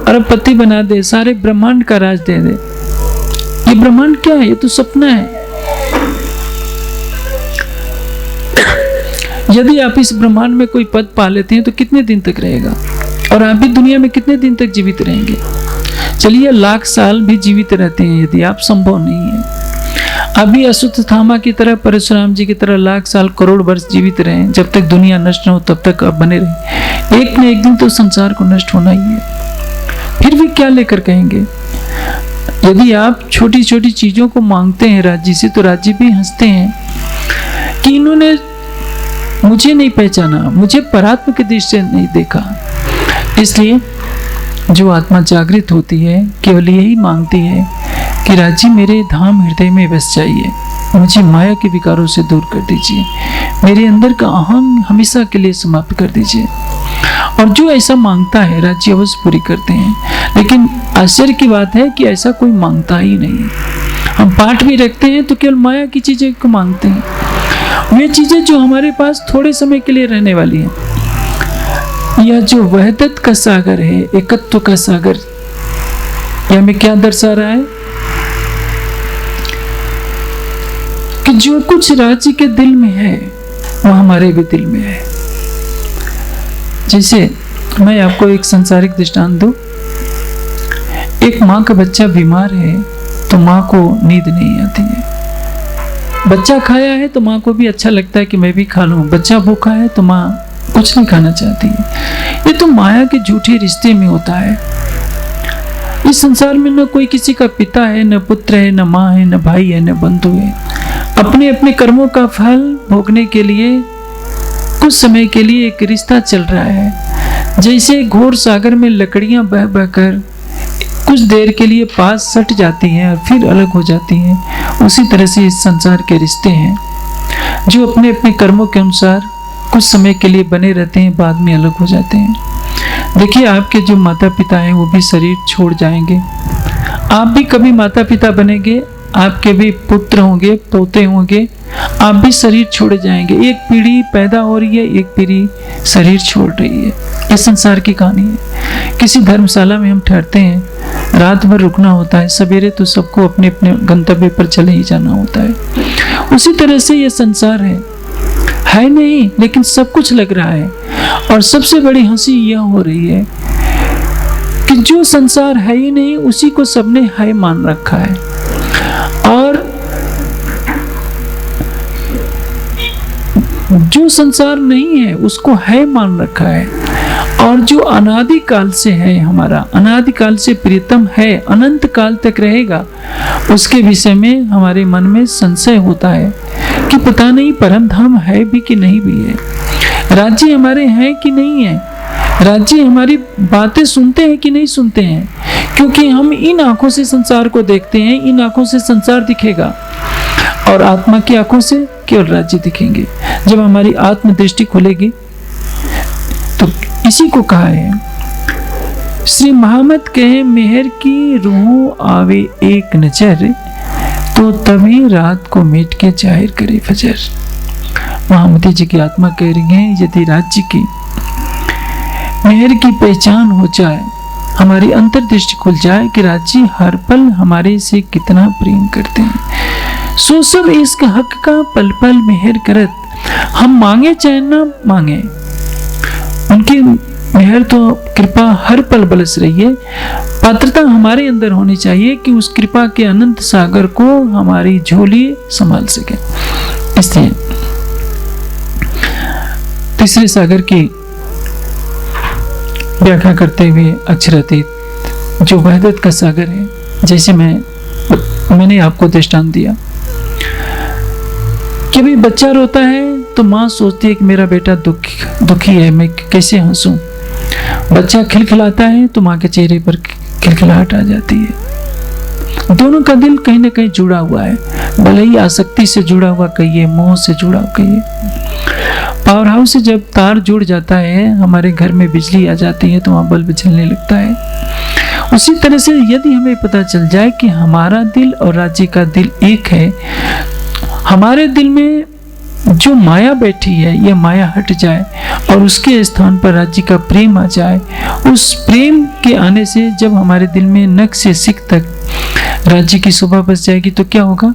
अरबपति बना दे, सारे ब्रह्मांड का राज दे दे। ये ब्रह्मांड क्या है? ये तो सपना है। यदि आप इस ब्रह्मांड में कोई पद पा लेते हैं तो कितने दिन तक रहेगा? और आप भी दुनिया में कितने दिन तक जीवित रहेंगे? चलिए लाख साल भी जीवित रहते हैं यदि आप, संभव नहीं है। अभी अश्वत्थामा की तरह, परशुराम जी की तरह लाख साल करोड़ वर्ष जीवित रहें, जब तक दुनिया नष्ट न हो तब तक आप बने रहें। एक न एक दिन तो संसार को नष्ट होना ही है। फिर भी क्या लेकर कहेंगे? यदि आप छोटी छोटी चीजों को मांगते हैं राज्य से, तो राज्य भी हंसते हैं कि इन्होंने मुझे नहीं पहचाना, मुझे परात्म की दृष्टि से नहीं देखा। इसलिए जो आत्मा जागृत होती है केवल यही मांगती है कि राज्य मेरे धाम हृदय में बस जाइए, मुझे माया के विकारों से दूर कर दीजिए, मेरे अंदर का अहम हमेशा के लिए समाप्त कर दीजिए। और जो ऐसा मांगता है राज्य अवश्य पूरी करते हैं। लेकिन आश्चर्य की बात है कि ऐसा कोई मांगता ही नहीं। हम पाठ भी रखते हैं तो केवल माया की चीजें को मांगते हैं, वे चीजें जो हमारे पास थोड़े समय के लिए रहने वाली हैं। यह जो वहदत का सागर है, एकत्व का सागर, यह हमें क्या दर्शा रहा है? कि जो कुछ राज्य के दिल में है वह हमारे भी दिल में है। जैसे मैं आपको एक संसारिक दृष्टांत दूं। एक माँ का बच्चा बीमार है तो माँ को नींद नहीं आती है। बच्चा खाया है तो माँ को भी अच्छा लगता है कि मैं भी खा लूं। बच्चा भूखा है तो माँ कुछ नहीं खाना चाहती है। ये तो माया के झूठे रिश्ते में होता है। इस संसार में न कोई किसी का पिता है, न पुत्र है, न माँ है, न भाई है, न बंधु है। अपने अपने कर्मों का फल भोगने के लिए कुछ समय के लिए एक रिश्ता चल रहा है। जैसे घोर सागर में लकड़ियां बह बहकर कुछ देर के लिए पास सट जाती हैं और फिर अलग हो जाती हैं, उसी तरह से इस संसार के रिश्ते हैं जो अपने अपने कर्मों के अनुसार कुछ समय के लिए बने रहते हैं, बाद में अलग हो जाते हैं। देखिए, आपके जो माता पिता हैं वो भी शरीर छोड़ जाएंगे, आप भी कभी माता पिता बनेंगे, आपके भी पुत्र होंगे, पोते होंगे, आप भी शरीर छोड़ जाएंगे। एक पीढ़ी पैदा हो रही है, एक पीढ़ी शरीर छोड़ रही है। ये संसार की कहानी है। किसी धर्मशाला में हम ठहरते हैं, रात भर रुकना होता है, सवेरे तो सबको अपने अपने गंतव्य पर चले ही जाना होता है। उसी तरह से ये संसार है नहीं, लेकिन सब कुछ लग रहा है। और सबसे बड़ी हंसी यह हो रही है कि जो संसार है ही नहीं, उसी को सबने है मान रखा है। और जो संसार नहीं है उसको है मान रखा है। और जो अनादि काल से है, हमारा अनादि काल से प्रियतम है, अनंत काल तक रहेगा, उसके विषय में हमारे मन में संशय होता है कि पता नहीं परम धाम है भी कि नहीं भी है, राज्य हमारे हैं कि नहीं है, राज्य हमारी बातें सुनते हैं कि नहीं सुनते हैं। क्योंकि हम इन आंखों से संसार को देखते हैं, इन आंखों से संसार दिखेगा और आत्मा की आंखों से केवल राज्य दिखेंगे। जब हमारी आत्म दृष्टि खुलेगी तो इसी को कहा है, श्री मोहम्मद कहे मेहर की रूह आवे एक नजर, तो तभी रात को मिट के जाहिर करे फजर। महामती जी की आत्मा कह रही है, यदि राज्य की मेहर की पहचान हो जाए, हमारी अंतर्दृष्टि खुल जाए कि राज्य हर पल हमारे से कितना प्रेम करते हैं, सो सब इसक हक का पल पल मेहर करत, हम मांगे चाहे ना मांगे, उनकी मेहर तो कृपा हर पल बरस रही है। पात्रता हमारे अंदर होनी चाहिए कि उस कृपा के अनंत सागर को हमारी झोली संभाल सके। इसलिए तीसरे सागर की व्याख्या करते हुए अक्षरातीत जो वहदत का सागर है, जैसे मैंने आपको दृष्टांत दिया कि भी बच्चा रोता है तो माँ सोचती है कि मेरा बेटा दुखी है, मैं कैसे हंसूं। बच्चा खिलखिलाता है तो माँ के चेहरे पर खिलखिलाहट आ जाती है। दोनों का दिल कहीं ना कहीं जुड़ा हुआ है, भले ही आसक्ति से जुड़ा हुआ कहिए, मोह से जुड़ा हुआ कहिए। पावर हाउस से जब तार जुड़ जाता है, हमारे घर में बिजली आ जाती है तो वहाँ बल्ब जलने लगता है। उसी तरह से यदि हमें पता चल जाए कि हमारा दिल और राज्य का दिल एक है, हमारे दिल में जो माया बैठी है यह माया हट जाए और उसके स्थान पर राज्य का प्रेम आ जाए, उस प्रेम के आने से जब हमारे दिल में नख से सिख तक राज्य की शोभा बस जाएगी तो क्या होगा,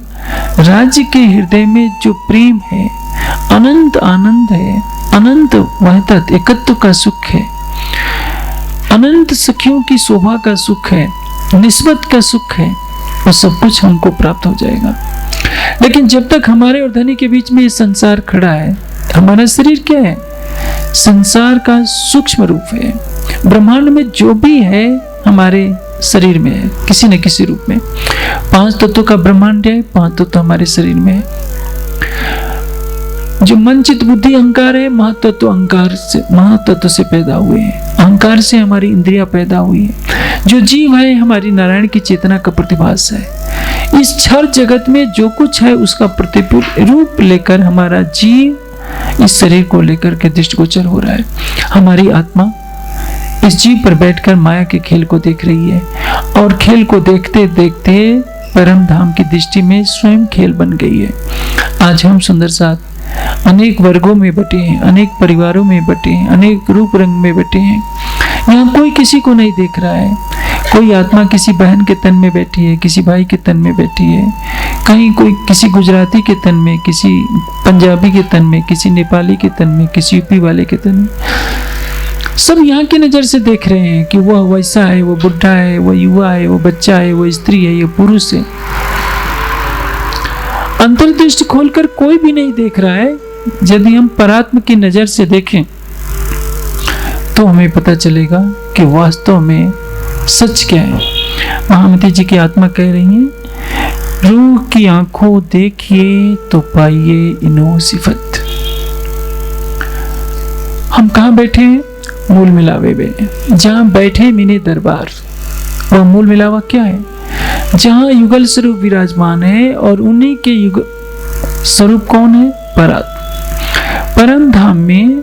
राज्य के हृदय में जो प्रेम है, अनंत आनंद है, अनंत वहदत एकत्व का सुख है, अनंत सखियों की शोभा का सुख है, निस्बत का सुख है, वो सब कुछ हमको प्राप्त हो जाएगा। लेकिन जब तक हमारे और धनी के बीच में ये संसार खड़ा है, हमारा शरीर क्या है, संसार का सूक्ष्म रूप है। ब्रह्मांड में जो भी है हमारे शरीर में है, किसी न किसी रूप में। 5 तत्वों का ब्रह्मांड है, 5 तत्व हमारे शरीर में है। जो मन चित्त बुद्धि अहंकार है, महातत्व से पैदा हुए हैं। अहंकार से हमारी इंद्रियां पैदा हुई है। जो जीव है हमारी नारायण की चेतना का प्रतिभास है। इस क्षर जगत में जो कुछ है उसका प्रतिरूप लेकर हमारा जीव इस शरीर को लेकर के दृष्टिगोचर हो रहा है। हमारी आत्मा इस जीव पर बैठकर माया के खेल को देख रही है और खेल को देखते देखते परम धाम की दृष्टि में स्वयं खेल बन गई है। आज हम सुंदर साथ अनेक वर्गों में बटे हैं, अनेक परिवारों में बटे हैं, अनेक रूप रंग में बटे हैं। यहाँ कोई किसी को नहीं देख रहा है। कोई आत्मा किसी बहन के तन में बैठी है, किसी भाई के तन में बैठी है, कहीं कोई किसी गुजराती के तन में, किसी पंजाबी के तन में, किसी नेपाली के तन में, किसी यूपी वाले के तन में। सब यहाँ की नज़र से देख रहे हैं कि वह वैसा है, वो बुढ़ा है, वो युवा है, वो बच्चा है, वो स्त्री है, ये पुरुष है। अंतर्दृष्टि खोलकर कोई भी नहीं देख रहा है। यदि हम परात्म की नज़र से देखें तो हमें पता चलेगा कि वास्तव में सच क्या है। महामती जी की आत्मा कह रही है, रूह की आंखों देखिए तो पाइए इनो सिफत। हम कहाँ बैठे हैं? मूल मिलावे में, जहाँ बैठे मिने दरबार। वह मूल मिलावा क्या है? जहाँ युगल स्वरूप विराजमान है और उन्हीं के युग स्वरूप कौन है? परम धाम में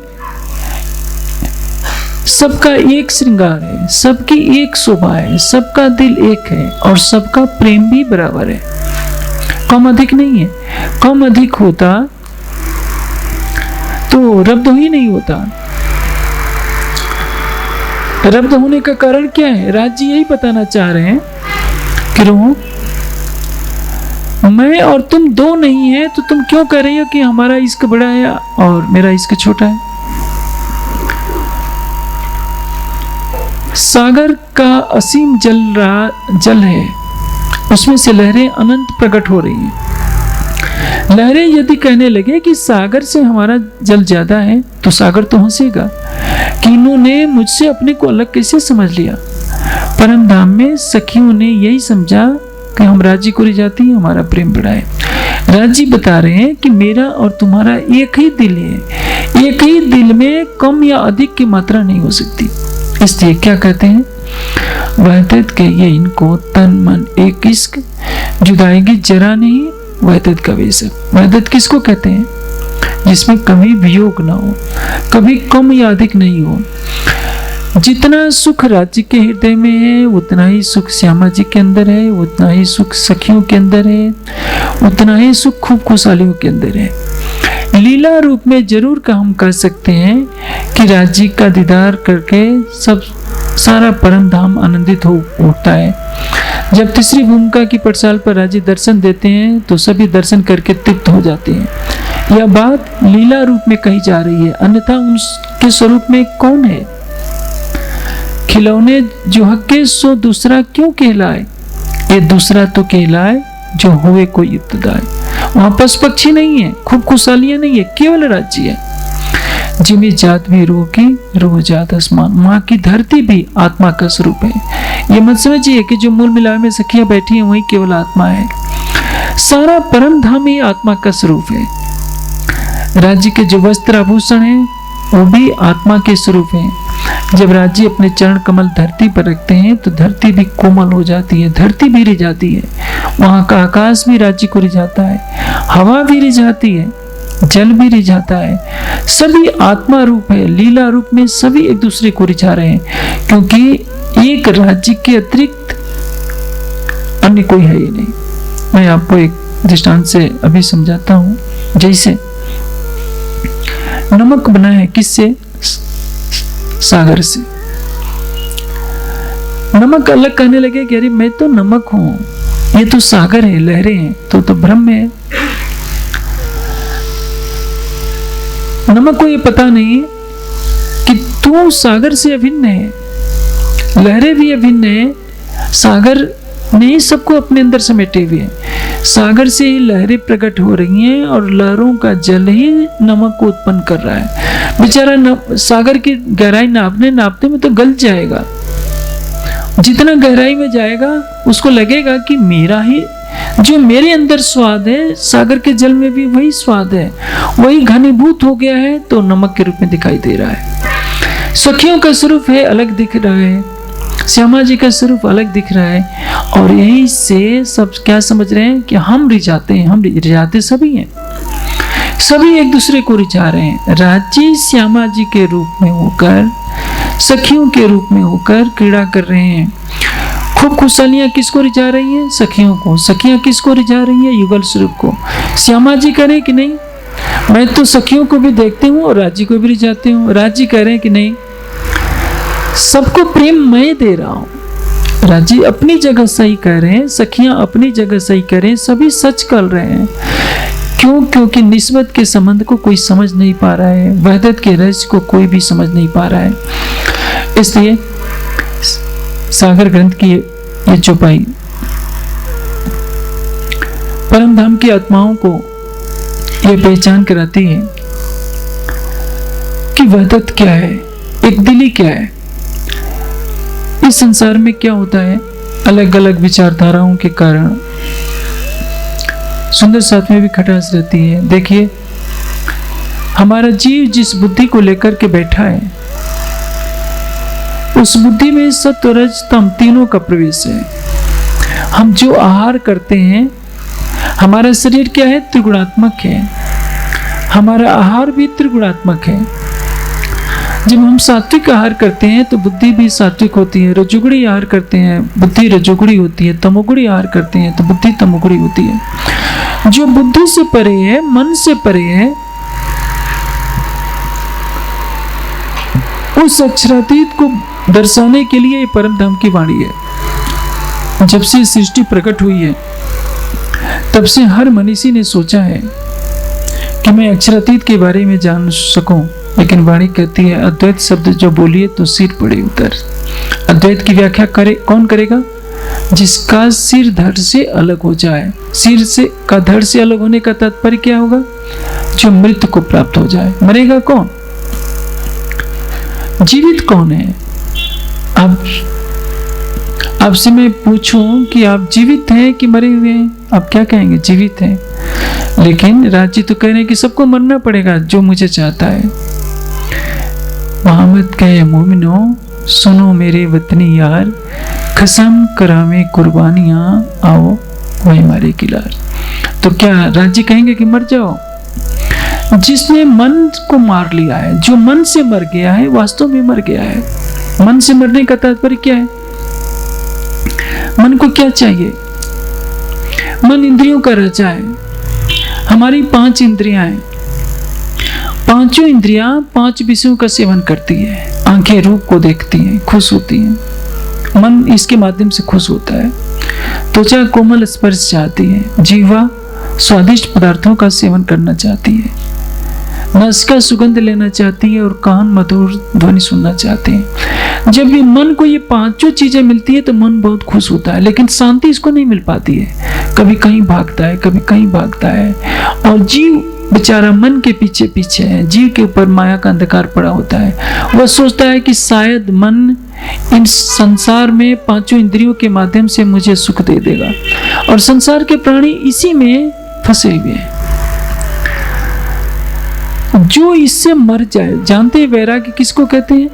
सबका एक श्रृंगार है, सबकी एक शोभा है, सबका दिल एक है और सबका प्रेम भी बराबर है, कम अधिक नहीं है। कम अधिक होता तो रब्द ही नहीं होता। रब्द होने का कारण क्या है? राज जी यही बताना चाह रहे हैं कि रोह, मैं और तुम दो नहीं है तो तुम क्यों कह रही हो कि हमारा इश्क बड़ा है और मेरा इश्क छोटा है? सागर का असीम जल है, उसमें से लहरें अनंत प्रकट हो रही हैं। लहरें यदि कहने लगे कि सागर से हमारा जल ज्यादा है तो सागर तो हंसेगा कि इन्होंने मुझसे अपने को अलग कैसे समझ लिया। परम धाम में सखियों ने यही समझा कि हम राज्य को रिझाती हैं, हमारा प्रेम बड़ा है। राज्य बता रहे हैं कि मेरा और तुम्हारा एक ही दिल है, एक ही दिल में कम या अधिक की मात्रा नहीं हो सकती। इसलिए क्या कहते हैं? वहदत कहिए इनको तन मन एक इश्क, जुदाएगी जरा नहीं वहदत का बेशक। वहदत किसको कहते हैं? जिसमें कभी वियोग ना हो, कभी कम या अधिक नहीं हो। जितना सुख राज्य के हृदय में है उतना ही सुख श्यामा जी के अंदर है, उतना ही सुख सखियों के अंदर है, उतना ही सुख खूब खुशहालियों के अंदर है। लीला रूप में जरूर का हम कह सकते हैं कि राज्य का दीदार करके सब सारा परम धाम आनंदित हो उठता है। जब तीसरी भूमिका की पटसाल पर राज्य दर्शन देते हैं तो सभी दर्शन करके तृप्त हो जाते हैं। यह बात लीला रूप में कही जा रही है, अन्यथा उनके स्वरूप में कौन है? खिलौने जो हक्के सो दूसरा क्यों कहलाए, ये दूसरा तो कहलाए जो हुए कोई इब्तदाई। वहां पशु पक्षी नहीं है, खूब खुशहालियां नहीं है, केवल राज्य है। जिमी जात भी रूह की, रूह जात आसमान। वहां की धरती भी आत्मा का स्वरूप है। ये मत समझिए कि जो मूल मिलावे में सखियां बैठी हैं वही केवल आत्मा है। सारा परम धाम ही आत्मा का स्वरूप है। राज्य के जो वस्त्र आभूषण है वो भी आत्मा के स्वरूप है। जब राज्य अपने चरण कमल धरती पर रखते हैं तो धरती भी कोमल हो जाती है, धरती भी रिझाती है। वहां का आकाश भी राज्य को रिझाता है, हवा भी रिझाती है, जल भी रिझाता है। सभी आत्मा रूप है, लीला रूप में सभी एक दूसरे को रिझा रहे हैं, क्योंकि एक राज्य के अतिरिक्त अन्य कोई है ही नहीं। मैं आपको एक दृष्टांत से अभी समझाता हूं। जैसे नमक बना है किससे? सागर से। नमक अलग कहने लगे कि अरे मैं तो नमक हूं, ये तो सागर है, लहरें हैं, तो ब्रह्म है। नमक को ये पता नहीं कि तू सागर से अभिन्न है, लहरें भी अभिन्न है, सागर ने सबको अपने अंदर समेटे हुए हैं। सागर से ही लहरें प्रकट हो रही हैं और लहरों का जल ही नमक को उत्पन्न कर रहा है। बेचारा सागर की गहराई नापते में तो गल जाएगा। जितना गहराई में जाएगा उसको लगेगा कि मेरा ही जो मेरे अंदर स्वाद है सागर के जल में भी वही स्वाद है, वही घनीभूत हो गया है, तो नमक के रूप में दिखाई दे रहा है। सखियों का स्वरूप है अलग दिख रहा है, श्यामा जी का स्वरूप अलग दिख रहा है, और यही से सब क्या समझ रहे हैं कि हम रिझाते हैं, हम रिझाते सभी हैं, सभी एक दूसरे को रिझा रहे हैं। राज्य श्यामा जी के रूप में होकर, सखियों के रूप में होकर क्रीड़ा कर रहे हैं। खूब खुशहालियां किसको रिझा रही हैं? सखियों को। सखियां किसको रिझा रही हैं? युगल स्वरूप को। श्यामा जी कह रहे हैं कि नहीं, मैं तो सखियों को भी देखती हूँ और राज्य को भी रिझाती हूँ। राज्य कह रहे हैं कि नहीं, सबको प्रेम मैं दे रहा हूँ। राज्य अपनी जगह सही कह रहे हैं, सखियां अपनी जगह सही कह रहे हैं, सभी सच कर रहे हैं। क्यों? क्योंकि निस्बत के संबंध को कोई समझ नहीं पा रहा है, वहदत के रहस्य को कोई भी समझ नहीं पा रहा है। इसलिए सागर ग्रंथ की ये चौपाई परम धाम की आत्माओं को ये पहचान कराती है कि वहदत क्या है, एक दिली क्या है। इस संसार में क्या होता है, अलग अलग विचारधाराओं के कारण सुंदर साथ में भी खटास रहती है। देखिए, हमारा जीव जिस बुद्धि को लेकर के बैठा है उस बुद्धि में सत्व रज तम तीनों का प्रवेश है। हम जो आहार करते हैं, हमारा शरीर क्या है? त्रिगुणात्मक है। हमारा आहार भी त्रिगुणात्मक है। जब हम सात्विक आहार करते हैं तो बुद्धि भी सात्विक होती है। रजोगुणी आहार करते हैं, बुद्धि रजोगुणी होती है। तमोगुणी आहार करते हैं तो बुद्धि तमोगुणी होती है। जो बुद्धि से परे है, मन से परे है, उस अक्षरातीत को दर्शाने के लिए परम धाम की वाणी है। जब से सृष्टि प्रकट हुई है, तब से हर मनीषी ने सोचा है कि मैं अक्षरातीत के बारे में जान सकूं, लेकिन वाणी कहती है अद्वैत शब्द जो बोलिए तो सिर पड़े उतर। अद्वैत की व्याख्या करे कौन करेगा? जिसका सिर धड़ से अलग हो जाए। सिर से का धड़ से अलग होने का तात्पर्य क्या होगा? जो मृत्यु को प्राप्त हो जाए। मरेगा कौन? जीवित कौन है? आपसे मैं पूछूं कि आप जीवित हैं कि मरे हुए हैं, आप क्या कहेंगे? जीवित हैं। लेकिन राजी तो कह रहे हैं कि सबको मरना पड़ेगा जो मुझे चाहता है। मोहम्मद कहे मोमिनो सुनो मेरे वतनी यार, कसम करावे कुर्बानियां आओ वही मारे किलार। तो क्या राजी कहेंगे कि मर जाओ? जिसने मन को मार लिया है, जो मन से मर गया है, वास्तव में मर गया है। मन से मरने का तात्पर्य क्या है? मन को क्या चाहिए? मन इंद्रियों का राजा है। हमारी 5 इंद्रियां हैं। पांचों इंद्रियां 5 विषयों का सेवन करती है। आंखें रूप को देखती हैं, खुश होती हैं। मन इसके माध्यम से खुश होता है। त्वचा कोमल स्पर्श चाहती है। जीवा स्वादिष्ट पदार्थों का सेवन करना चाहती है। नासिका सुगंध लेना चाहती है और कान मधुर ध्वनि सुनना चाहते हैं। जब भी मन को ये 5 चीजें मिलती है तो मन बहुत खुश होता है, लेकिन शांति इसको नहीं मिल पाती है। कभी कहीं भागता है, कभी कहीं भागता है, और जीव बेचारा मन के पीछे पीछे है। जीव के ऊपर माया का अंधकार पड़ा होता है। वह सोचता है कि शायद मन इन संसार में 5 इंद्रियों के माध्यम से मुझे सुख दे देगा, और संसार के प्राणी इसी में फंसे हुए हैं। जो इससे मर जाए, जानते हैं वैराग्य किसको कहते हैं?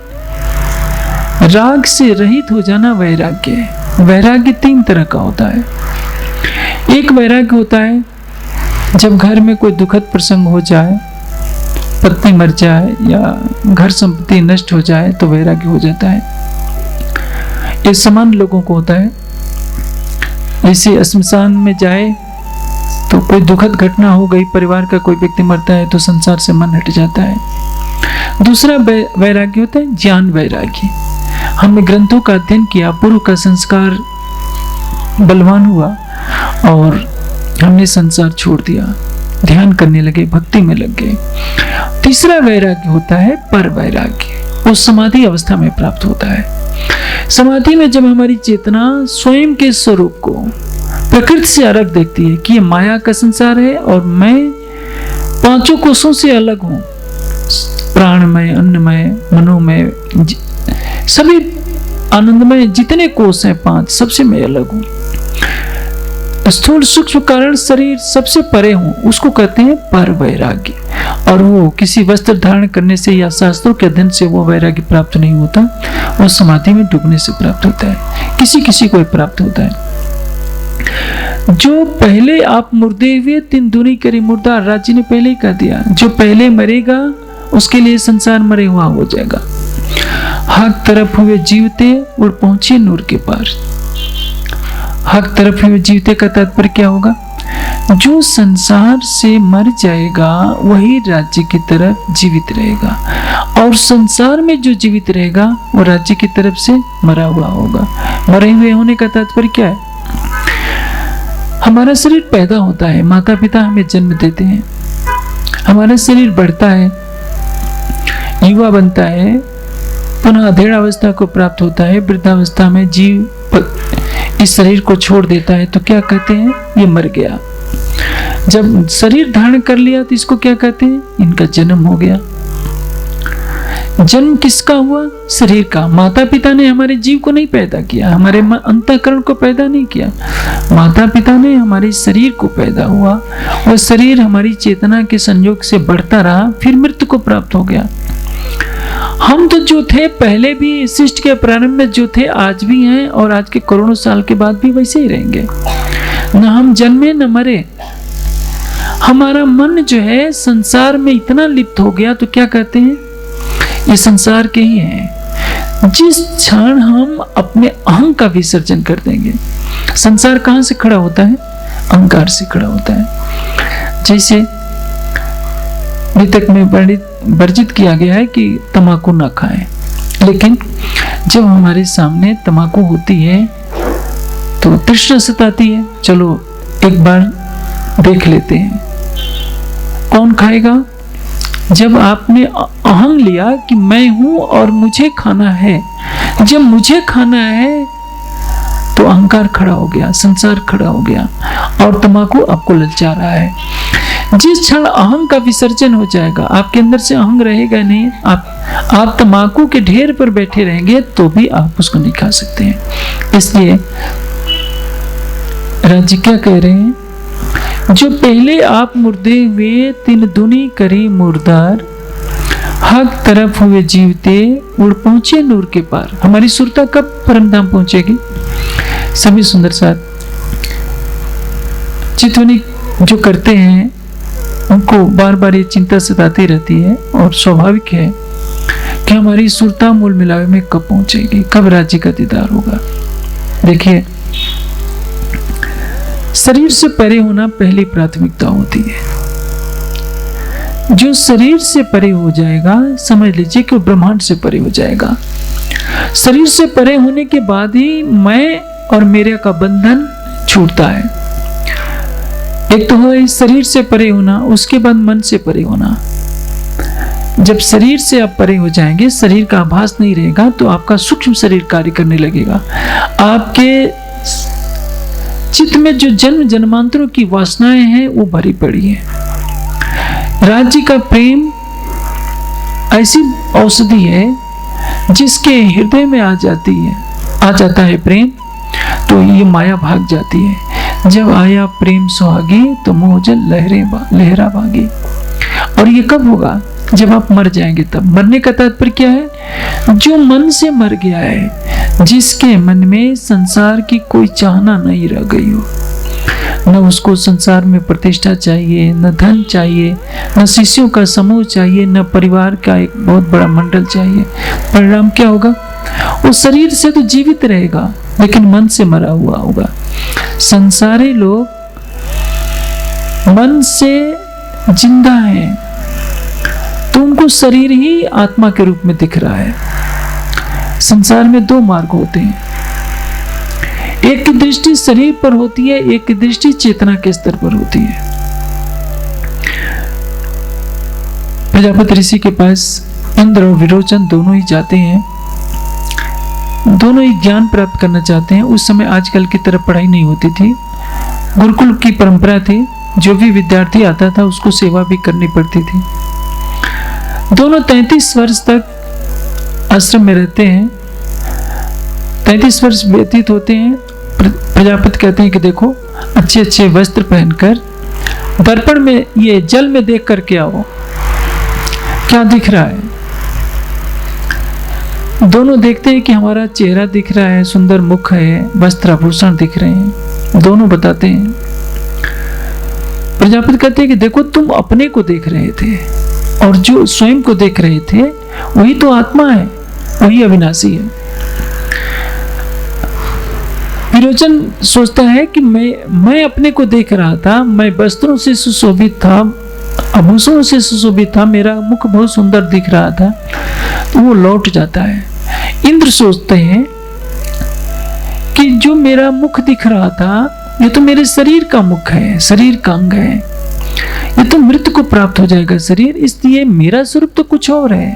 राग से रहित हो जाना वैराग्य है। वैराग्य 3 तरह का होता है। एक वैराग्य होता है जब घर में कोई दुखद प्रसंग हो जाए, पत्नी मर जाए या घर संपत्ति नष्ट हो जाए तो वैराग्य हो जाता है। ये सामान्य लोगों को होता है। जैसे श्मशान में जाए तो कोई दुखद घटना हो गई, परिवार का कोई व्यक्ति मरता है तो संसार से मन हट जाता है। दूसरा वैराग्य होता है ज्ञान वैराग्य। हमने ग्रंथों का अध्ययन किया, पूर्व का संस्कार बलवान हुआ और हमने संसार छोड़ दिया, ध्यान करने लगे, भक्ति में लग गए। तीसरा वैराग्य होता है पर वैराग्य, वो समाधि अवस्था में प्राप्त होता है। समाधि में जब हमारी चेतना स्वयं के स्वरूप को प्रकृति से अलग देखती है कि ये माया का संसार है और मैं 5 कोशों से अलग हूं, प्राणमय, अन्नमय, मनोमय, सभी आनंदमय जितने कोश हैं 5, सबसे मैं अलग हूं। स्थूल सूक्ष्म कारण शरीर सबसे परे हूं, उसको कहते हैं पर वैराग्य। और वो किसी वस्त्र धारण करने से या शास्त्रों के अध्ययन से वो वैराग्य प्राप्त नहीं होता, वो समाधि में डूबने से प्राप्त होता है। किसी किसी को प्राप्त होता है। जो पहले आप मुर्दे हुए 3 दूनी करी मुर्दा, राजी ने पहले ही कह दिया, जो पहले मरेगा उसके लिए संसार मरे हुआ हो जाएगा। हक तरफ हुए जीवते उड़ पहुंचे नूर के पार। हक तरफ हुए जीवते का तात्पर्य क्या होगा? जो संसार से मर जाएगा वही राज्य की तरफ जीवित रहेगा, और संसार में जो जीवित रहेगा वो राज्य की तरफ से मरा हुआ होगा। मरे हुए होने का तात्पर्य क्या है? हमारा शरीर पैदा होता है, माता पिता हमें जन्म देते हैं, हमारा शरीर बढ़ता है, युवा बनता है, पुनः अधेड़ावस्था को प्राप्त होता है। वृद्धावस्था में जीव इस शरीर को छोड़ देता है तो क्या कहते हैं? ये मर गया। जब शरीर धारण कर लिया तो इसको क्या कहते हैं? इनका जन्म हो गया। जन्म किसका हुआ? शरीर का। माता पिता ने हमारे जीव को नहीं पैदा किया, हमारे अंतःकरण को पैदा नहीं किया। माता पिता ने हमारे शरीर को पैदा हुआ, और शरीर हमारी चेतना के संयोग से बढ़ता रहा, फिर मृत्यु को प्राप्त हो गया। हम तो जो थे पहले भी सृष्टि के प्रारंभ में जो थे आज भी हैं, और आज के करोड़ों साल के बाद भी वैसे ही रहेंगे। न हम जन्मे न मरे। हमारा मन जो है संसार में इतना लिप्त हो गया, तो क्या कहते हैं, ये संसार के ही हैं। जिस क्षण हम अपने अहं का विसर्जन कर देंगे, संसार कहां से खड़ा होता है, अहंकार से खड़ा होता है। जैसे मृतक में वर्जित किया गया है कि तंबाकू ना खाएं, लेकिन जब हमारे सामने तंबाकू होती है तो तृष्णा सताती है, चलो एक बार देख लेते हैं। कौन खाएगा? जब आपने अहं लिया कि मैं हूं और मुझे खाना है, जब मुझे खाना है तो अहंकार खड़ा हो गया, संसार खड़ा हो गया, और तंबाकू आपको ललचा रहा है। जिस क्षण अहं का विसर्जन हो जाएगा, आपके अंदर से अहं रहेगा नहीं, आप तंबाकू के ढेर पर बैठे रहेंगे तो भी आप उसको नहीं खा सकते हैं। इसलिए राज्य क्या कह रहे हैं, जो पहले आप मुर्दे हुए तीन दुनी करी मुर्दार, हक तरफ हुए जीवते उड़ पहुंचे नूर के पार। हमारी सुरता कब परमधाम पहुंचेगी? सभी सुंदर साथ चितवनी जो करते हैं उनको बार बार ये चिंता सताती रहती है, और स्वाभाविक है कि हमारी सुरता मूल मिलावे में कब पहुंचेगी, कब राज्य का दीदार होगा। देखिए, शरीर से परे होना पहली प्राथमिकता होती है। जो शरीर से परे हो जाएगा, समझ लीजिए कि वो ब्रह्मांड से परे हो जाएगा। शरीर से परे होने के बाद ही मैं और मेरे का बंधन छूटता है। एक तो है शरीर से परे होना, उसके बाद मन से परे होना। जब शरीर से आप परे हो जाएंगे, शरीर का आभास नहीं रहेगा, तो आपका सूक्ष्म शरीर कार्य करने लगेगा। आपके चित्त में जो जन्म जन्मांतरों की वासनाएं हैं वो भरी पड़ी है। राज्य का प्रेम ऐसी औषधि है जिसके हृदय में आ जाता है प्रेम, तो ये माया भाग जाती है। जब आया प्रेम सुहागी तो मोह जल लहरा भागी। और ये कब होगा? जब आप मर जाएंगे तब। मरने का तात्पर्य क्या है? जो मन से मर गया है, जिसके मन में संसार की कोई चाहना नहीं रह गई हो, न उसको संसार में प्रतिष्ठा चाहिए, न धन चाहिए, न शिष्यों का समूह चाहिए, न परिवार का एक बहुत बड़ा मंडल चाहिए। परिणाम क्या होगा? वो शरीर से तो जीवित रहेगा लेकिन मन से मरा हुआ होगा। संसारी लोग मन से जिंदा हैं, तो उनको शरीर ही आत्मा के रूप में दिख रहा है। संसार में दो मार्ग होते हैं, एक की दृष्टि शरीर पर होती है, एक की दृष्टि चेतना के स्तर पर होती है। प्रजापति ऋषि के पास इंद्र और विरोचन दोनों ही जाते हैं, दोनों ही ज्ञान प्राप्त करना चाहते हैं। उस समय आजकल की तरह पढ़ाई नहीं होती थी, गुरुकुल की परंपरा थी, जो भी विद्यार्थी आता था उसको सेवा भी करनी पड़ती थी। दोनों 33 वर्ष तक आश्रम में रहते हैं। 33 वर्ष व्यतीत होते हैं। प्रजापति कहते हैं कि देखो, अच्छे अच्छे वस्त्र पहनकर दर्पण में ये जल में देख करके आओ, क्या दिख रहा है? दोनों देखते हैं कि हमारा चेहरा दिख रहा है, सुंदर मुख है, वस्त्र आभूषण दिख रहे हैं। दोनों बताते हैं। प्रजापति कहते हैं कि देखो, तुम अपने को देख रहे थे और जो स्वयं को देख रहे थे वही तो आत्मा है, वही अविनाशी है। विरोचन सोचता है कि मैं अपने को देख रहा था, मैं वस्त्रों से सुशोभित था, आभूषणों से सुशोभित था, मेरा मुख बहुत सुंदर दिख रहा था, तो वो लौट जाता है। इंद्र सोचते हैं कि जो मेरा मुख दिख रहा था ये तो मेरे शरीर का मुख है, शरीर का अंग है, ये तो मृत्यु को प्राप्त हो जाएगा शरीर, इसलिए मेरा स्वरूप तो कुछ और है।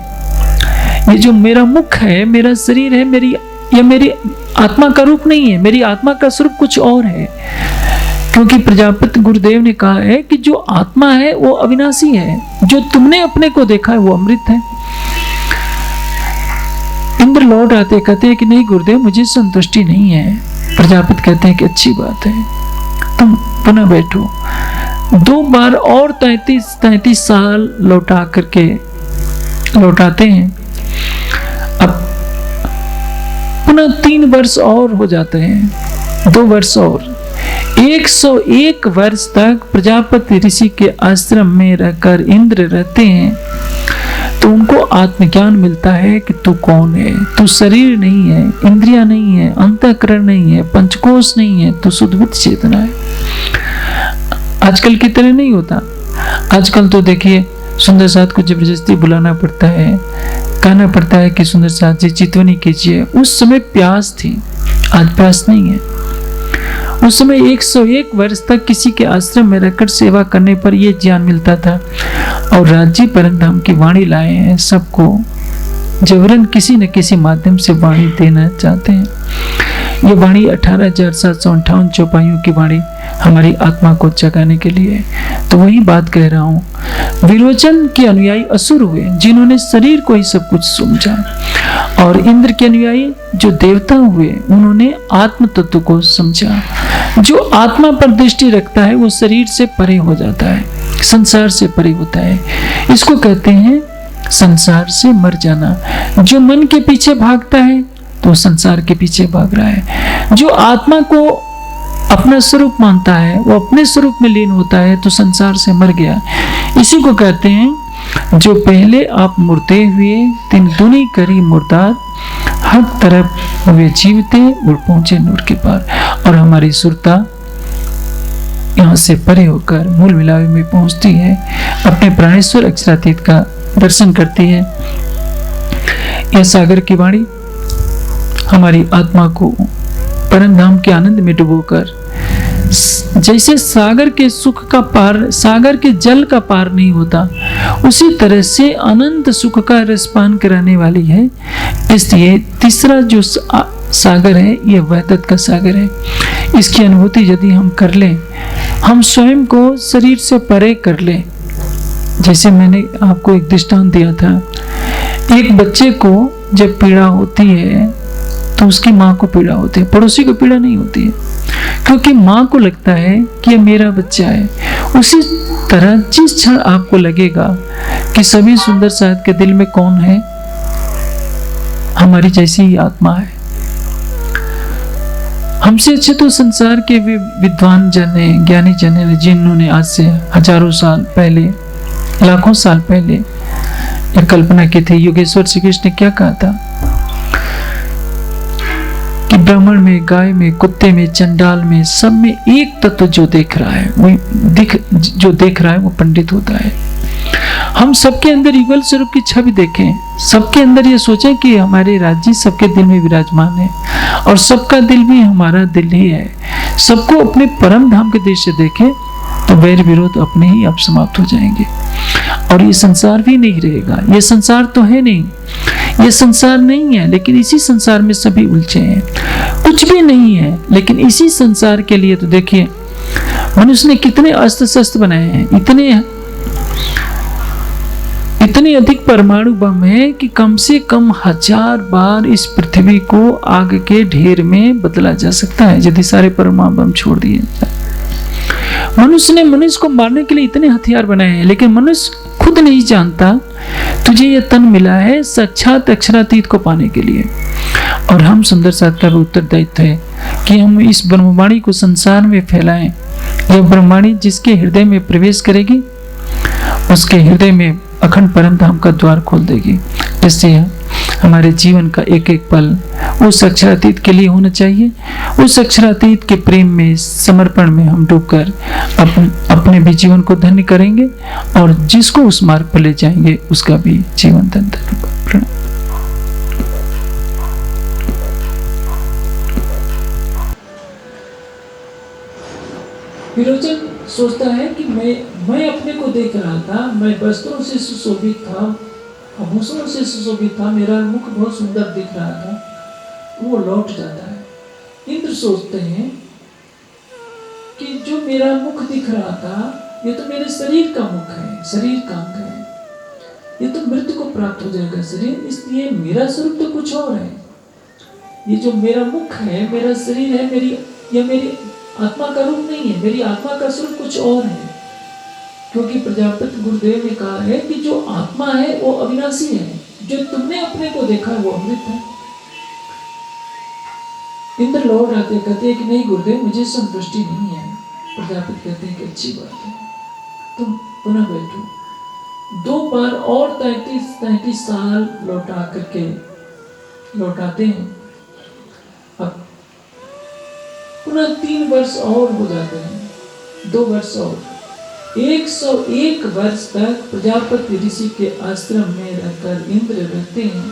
ये जो मेरा मुख है, मेरा शरीर है, मेरी आत्मा का रूप नहीं है, मेरी आत्मा का स्वरूप कुछ और है। क्योंकि प्रजापति गुरुदेव ने कहा है कि जो आत्मा है वो अविनाशी है, जो तुमने अपने को देखा है वो अमृत है। इंद्र लौट आते कहते हैं कि नहीं गुरुदेव, मुझे संतुष्टि नहीं है। प्रजापति कहते हैं कि अच्छी बात है, तुम पुनः बैठो। 2 बार और 33 साल लौटाते हैं। पुनः 3 वर्ष और हो जाते हैं, 2 वर्ष और। 101 वर्ष तक प्रजापति ऋषि के आश्रम में रहकर इंद्र रहते हैं। तो उनको आत्मज्ञान मिलता है कि तू कौन है। तू शरीर नहीं है, इंद्रिया नहीं है, अंतःकरण नहीं है, पंचकोश नहीं है, तू शुद्ध बुद्ध चेतना है। आजकल की तरह नहीं होता। आजकल तो देखिए सुंदर साथ को जबरदस्ती बुलाना पड़ता है, कहना पड़ता है कि सुंदर साथ जी चितवनी कीजिए। उस समय प्यास थी, आज प्यास नहीं है। उस समय 101 वर्ष तक किसी के आश्रम में रहकर सेवा करने पर यह ज्ञान मिलता था। और राज्य परमधाम की वाणी लाए हैं, सबको जबरन किसी न किसी माध्यम से वाणी देना चाहते हैं। ये वाणी 18,758 चौपाइयों की वाणी हमारी आत्मा को जगाने के लिए। तो वही बात कह रहा हूँ, विरोचन के अनुयायी असुर हुए जिन्होंने शरीर को ही सब कुछ समझा, और इंद्र के अनुयायी जो देवता हुए उन्होंने आत्म तत्व को समझा। जो आत्मा पर दृष्टि रखता है वो शरीर से परे हो जाता है, संसार से परे होता है। इसको कहते हैं संसार से मर जाना। जो मन के पीछे भागता है तो संसार के पीछे भाग रहा है। जो आत्मा को अपना स्वरूप मानता है, वो अपने स्वरूप में लीन होता है, तो संसार से मर गया। इसी को कहते हैं जो पहले आप मुर्दे हुए तिन दुनी करी मुर्दार, हर तरफ हुए जीवते और पहुंचे नूर के पार। और हमारी सुरता यहाँ से परे होकर मूल मिलावे में पहुंचती है, अपने प्राणेश्वर अक्षरातीत का दर्शन करती है। यह सागर की वाणी हमारी आत्मा को परम धाम के आनंद में डुबोकर, जैसे सागर के सुख का पार, सागर के जल का पार नहीं होता, उसी तरह से अनंत सुख का रसपान कराने वाली है। इसलिए तीसरा जो सागर है यह वहदत का सागर है। इसकी अनुभूति यदि हम कर लें, हम स्वयं को शरीर से परे कर लें। जैसे मैंने आपको एक दृष्टांत दिया था, एक बच्चे को जब पीड़ा होती है तो उसकी माँ को पीड़ा होती है, पड़ोसी को पीड़ा नहीं होती है, क्योंकि माँ को लगता है कि ये मेरा बच्चा है। उसी तरह जिस क्षण आपको लगेगा कि सभी सुंदर साथ के दिल में कौन है, हमारी जैसी ही आत्मा है। हमसे अच्छे तो संसार के विद्वान जन हैं, ज्ञानी जन हैं, जिन्होंने आज से हजारों साल पहले, लाखों साल पहले एक कल्पना की थी। योगेश्वर श्री कृष्ण ने क्या कहा था कि ब्राह्मण में, गाय में, कुत्ते में, चंडाल में, सब में एक तत्व जो देख रहा है जो देख रहा है वो पंडित होता है। हम सबके अंदर युगल स्वरूप की छवि देखें, सबके अंदर ये सोचें कि हमारे राज्य सबके दिल में विराजमान है, और सबका दिल भी हमारा दिल ही है। सबको अपने परम धाम के दृश्य से देखें तो वैर विरोध अपने ही अब समाप्त हो जाएंगे, और ये संसार भी नहीं रहेगा। ये संसार तो है नहीं, ये संसार नहीं है, लेकिन इसी संसार में सभी उलझे हैं। कुछ भी नहीं है, लेकिन इसी संसार के लिए तो देखिए मनुष्य ने कितने अस्त्र शस्त्र बनाए हैं, इतने अधिक परमाणु बम है कि कम से कम 1000 बार इस पृथ्वी को आग के ढेर में बदला जा सकता है यदि सारे परमाणु बम छोड़ दिए जाए। मनुष्य ने मनुष्य को मारने के लिए इतने हथियार बनाए हैं, लेकिन मनुष्य खुद नहीं जानता तुझे यह तन मिला है साक्षात अक्षरातीत को पाने के लिए। और हम सुंदर साथ का भी उत्तरदायित्व है कि हम इस ब्रह्मवाणी को संसार में फैलाएं। यह ब्रह्मवाणी जिसके हृदय में प्रवेश करेगी उसके हृदय में अखंड परम धाम का द्वार खोल देगी। इसलिए हमारे जीवन का एक एक पल उस अक्षरातीत के लिए होना चाहिए। उस अक्षरातीत के प्रेम में, समर्पण में हम डूबकर अपने भी जीवन को धन्य करेंगे, और जिसको उस मार्ग पर ले जाएंगे उसका भी जीवन धन्य होगा। विरोचन सोचता है कि मैं अपने को देख रहा था, मैं वस्त्रों से सुशोभित था, आभूषणों से सुशोभित था, मेरा मुख बहुत सुंदर दिख रहा था, वो लौट जाता है। इंद्र सोचते हैं कि जो मेरा मुख दिख रहा था ये तो मेरे शरीर का मुख है, शरीर का अंग है, ये तो मृत्यु को प्राप्त हो जाएगा शरीर, इसलिए मेरा स्वरूप तो कुछ और है। ये जो मेरा मुख है, मेरा शरीर है, मेरी आत्मा का रूप नहीं है, मेरी आत्मा का स्वरूप कुछ और है। क्योंकि प्रजापति गुरुदेव ने कहा है कि जो आत्मा है वो अविनाशी है, जो तुमने अपने को देखा वो अमृत है। इंद्र लौट आते कहते हैं कि नहीं गुरुदेव, मुझे संतुष्टि नहीं है। प्रजापति कहते हैं कि अच्छी बात है, तुम पुनः बैठो। 2 बार और 33 साल लौटा करके लौटाते हैं। अब पुनः 3 वर्ष और हो जाते हैं, 2 वर्ष और। 101 वर्ष तक प्रजापति ऋषि के आश्रम में रहकर इंद्र रहते हैं।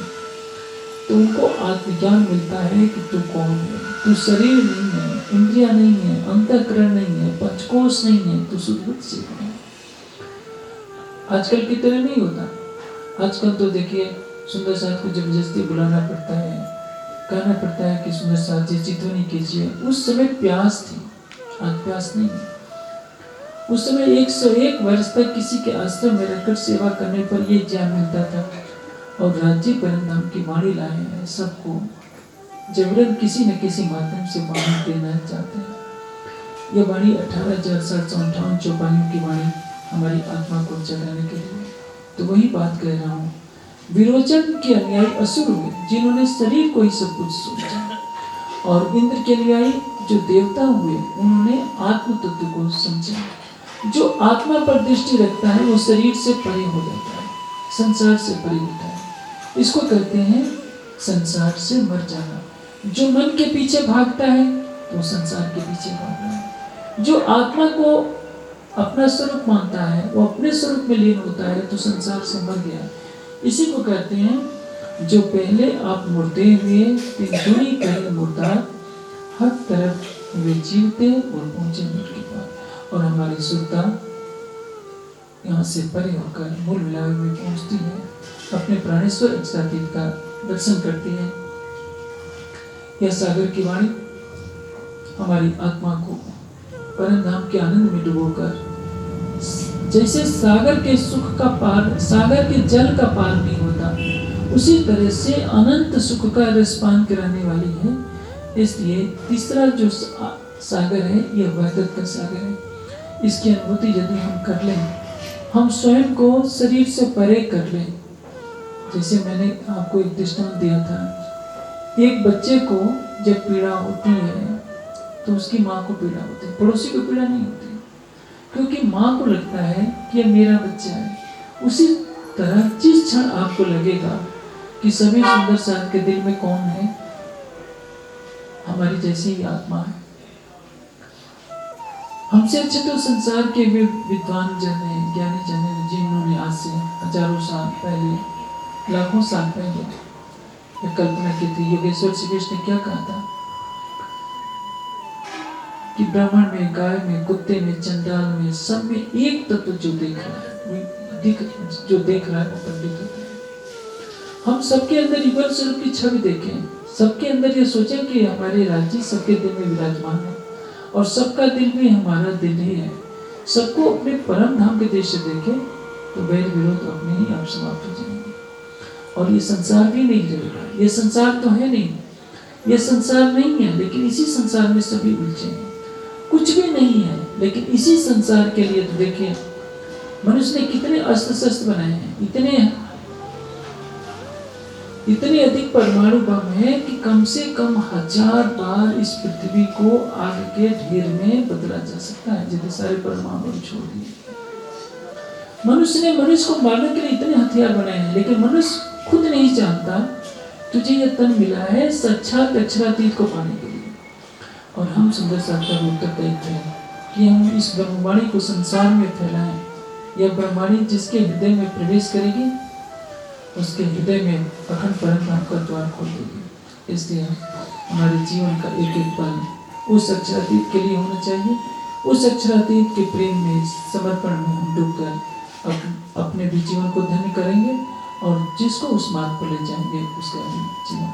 तो उनको आत्मज्ञान मिलता है कि तू कौन है। तू शरीर नहीं है, इंद्रिया नहीं है, अंतःकरण नहीं है, पंचकोश नहीं है, तू शुद्ध से है। आजकल की तरह नहीं होता। आजकल तो देखिए सुंदर साथ को जबरदस्ती बुलाना पड़ता है, कहना पड़ता है कि सुंदर साथ जी चितवनी कीजिए। उस समय प्यास थी, आज प्यास नहीं है। उस समय 101 वर्ष तक किसी के आश्रम में रहकर सेवा करने पर यह ज्ञान मिलता था। और राज्य परम की वाणी लाए हैं सबको, जबरन किसी न किसी माध्यम से वाणी देना चाहते हैं। यह वाणी 18,758 चौपाइयों की वाणी हमारी आत्मा को जगाने के लिए। तो वही बात कह रहा हूँ, विरोचन के अनुयायी असुर हुए जिन्होंने शरीर को ही सब कुछ सोचा, और इंद्र के अनुयायी जो देवता हुए उन्होंने आत्म तत्व को समझा। जो आत्मा पर दृष्टि रखता है वो शरीर से परे हो जाता है, संसार से परे होता है। इसको कहते हैं संसार से मर जाना। जो मन के पीछे भागता है तो संसार के पीछे भाग रहा है। जो आत्मा को अपना स्वरूप मानता है, वो अपने स्वरूप में लीन होता है, तो संसार से मर गया। इसी को कहते हैं जो पहले आप मुर्दे हुए, दुनी पहले मुर्दा, हर तरफ वे जीवते और पहुंचे मृत्यु पर। और हमारी सुरता यहाँ से परे होकर मूल मिलावे में पहुंचती है, अपने प्राणेश्वर अक्षरातीत का दर्शन करती है। यह सागर की वाणी हमारी आत्मा को परम धाम के आनंद में डुबोकर, जैसे सागर के सुख का पार, सागर के जल का पार नहीं होता, उसी तरह से अनंत सुख का रसपान कराने वाली है। इसलिए तीसरा जो सागर है यह वहदत का सागर है। इसकी अनुभूति यदि हम कर लें, हम स्वयं को शरीर से परे कर लें। जैसे मैंने आपको एक दृष्टांत दिया था, एक बच्चे को जब पीड़ा होती है तो उसकी माँ को पीड़ा होती है, पड़ोसी को पीड़ा नहीं होती, क्योंकि माँ को लगता है कि यह मेरा बच्चा है। उसी तरह जिस क्षण आपको लगेगा कि सभी सुंदर साथ के दिल में कौन है, हमारी जैसी ही आत्मा है। हमसे अच्छे तो संसार के विद्वान जन हैं, ज्ञानी जन हैं, जिन्होंने आज से हजारों साल पहले, लाखों साल पहले यह कल्पना की थी। योगेश्वर श्रीकृष्ण ने क्या कहा था कि ब्राह्मण में, गाय में, कुत्ते में, चंडाल में, सब में एक तत्व जो देख रहा है, जो देख रहा है वो पंडित होता है। हम सबके अंदर युगल स्वरूप की छवि देखें, सबके अंदर ये सोचें कि हमारे राज्य सबके दिल में विराजमान है और सबका दिल भी हमारा दिल ही है। सबको अपने परम धाम के देश से देखें तो वैर विरोध अपने ही आप समाप्त हो जाएंगे। और ये संसार भी नहीं रहेगा, ये संसार तो है नहीं, ये संसार नहीं है, लेकिन इसी संसार में सभी उलझे हैं। कुछ भी नहीं है, लेकिन इसी संसार के लिए तो देखिए मनुष्य ने कितने अस्त्र शस्त्र बनाए हैं, इतने अधिक परमाणु बम है कि कम से कम 1000 बार इस पृथ्वी को आग के ढेर में बदला जा सकता है, जितने सारे परमाणु छोड़ दिए। मनुष्य ने मनुष्य को मारने के लिए इतने हथियार बनाए हैं, लेकिन मनुष्य खुद नहीं जानता तुझे यह तन मिला है साक्षात अक्षरातीत को पाने के लिए। और हम सुंदर साथ का उत्तरदायित्व है कि हम इस ब्रह्मवाणी को संसार में फैलाएं। यह ब्रह्मवाणी जिसके हृदय में प्रवेश करेगी उसके हृदय में अखंड परम धाम का द्वार खोल देगी। इसलिए हमारे जीवन का एक एक पल उस अक्षरातीत के लिए होना चाहिए। उस अक्षरातीत के प्रेम में, समर्पण में हम डूबकर अपने भी जीवन को धन्य करेंगे और जिसको उस मार्ग पर ले जाएंगे उसका जीवन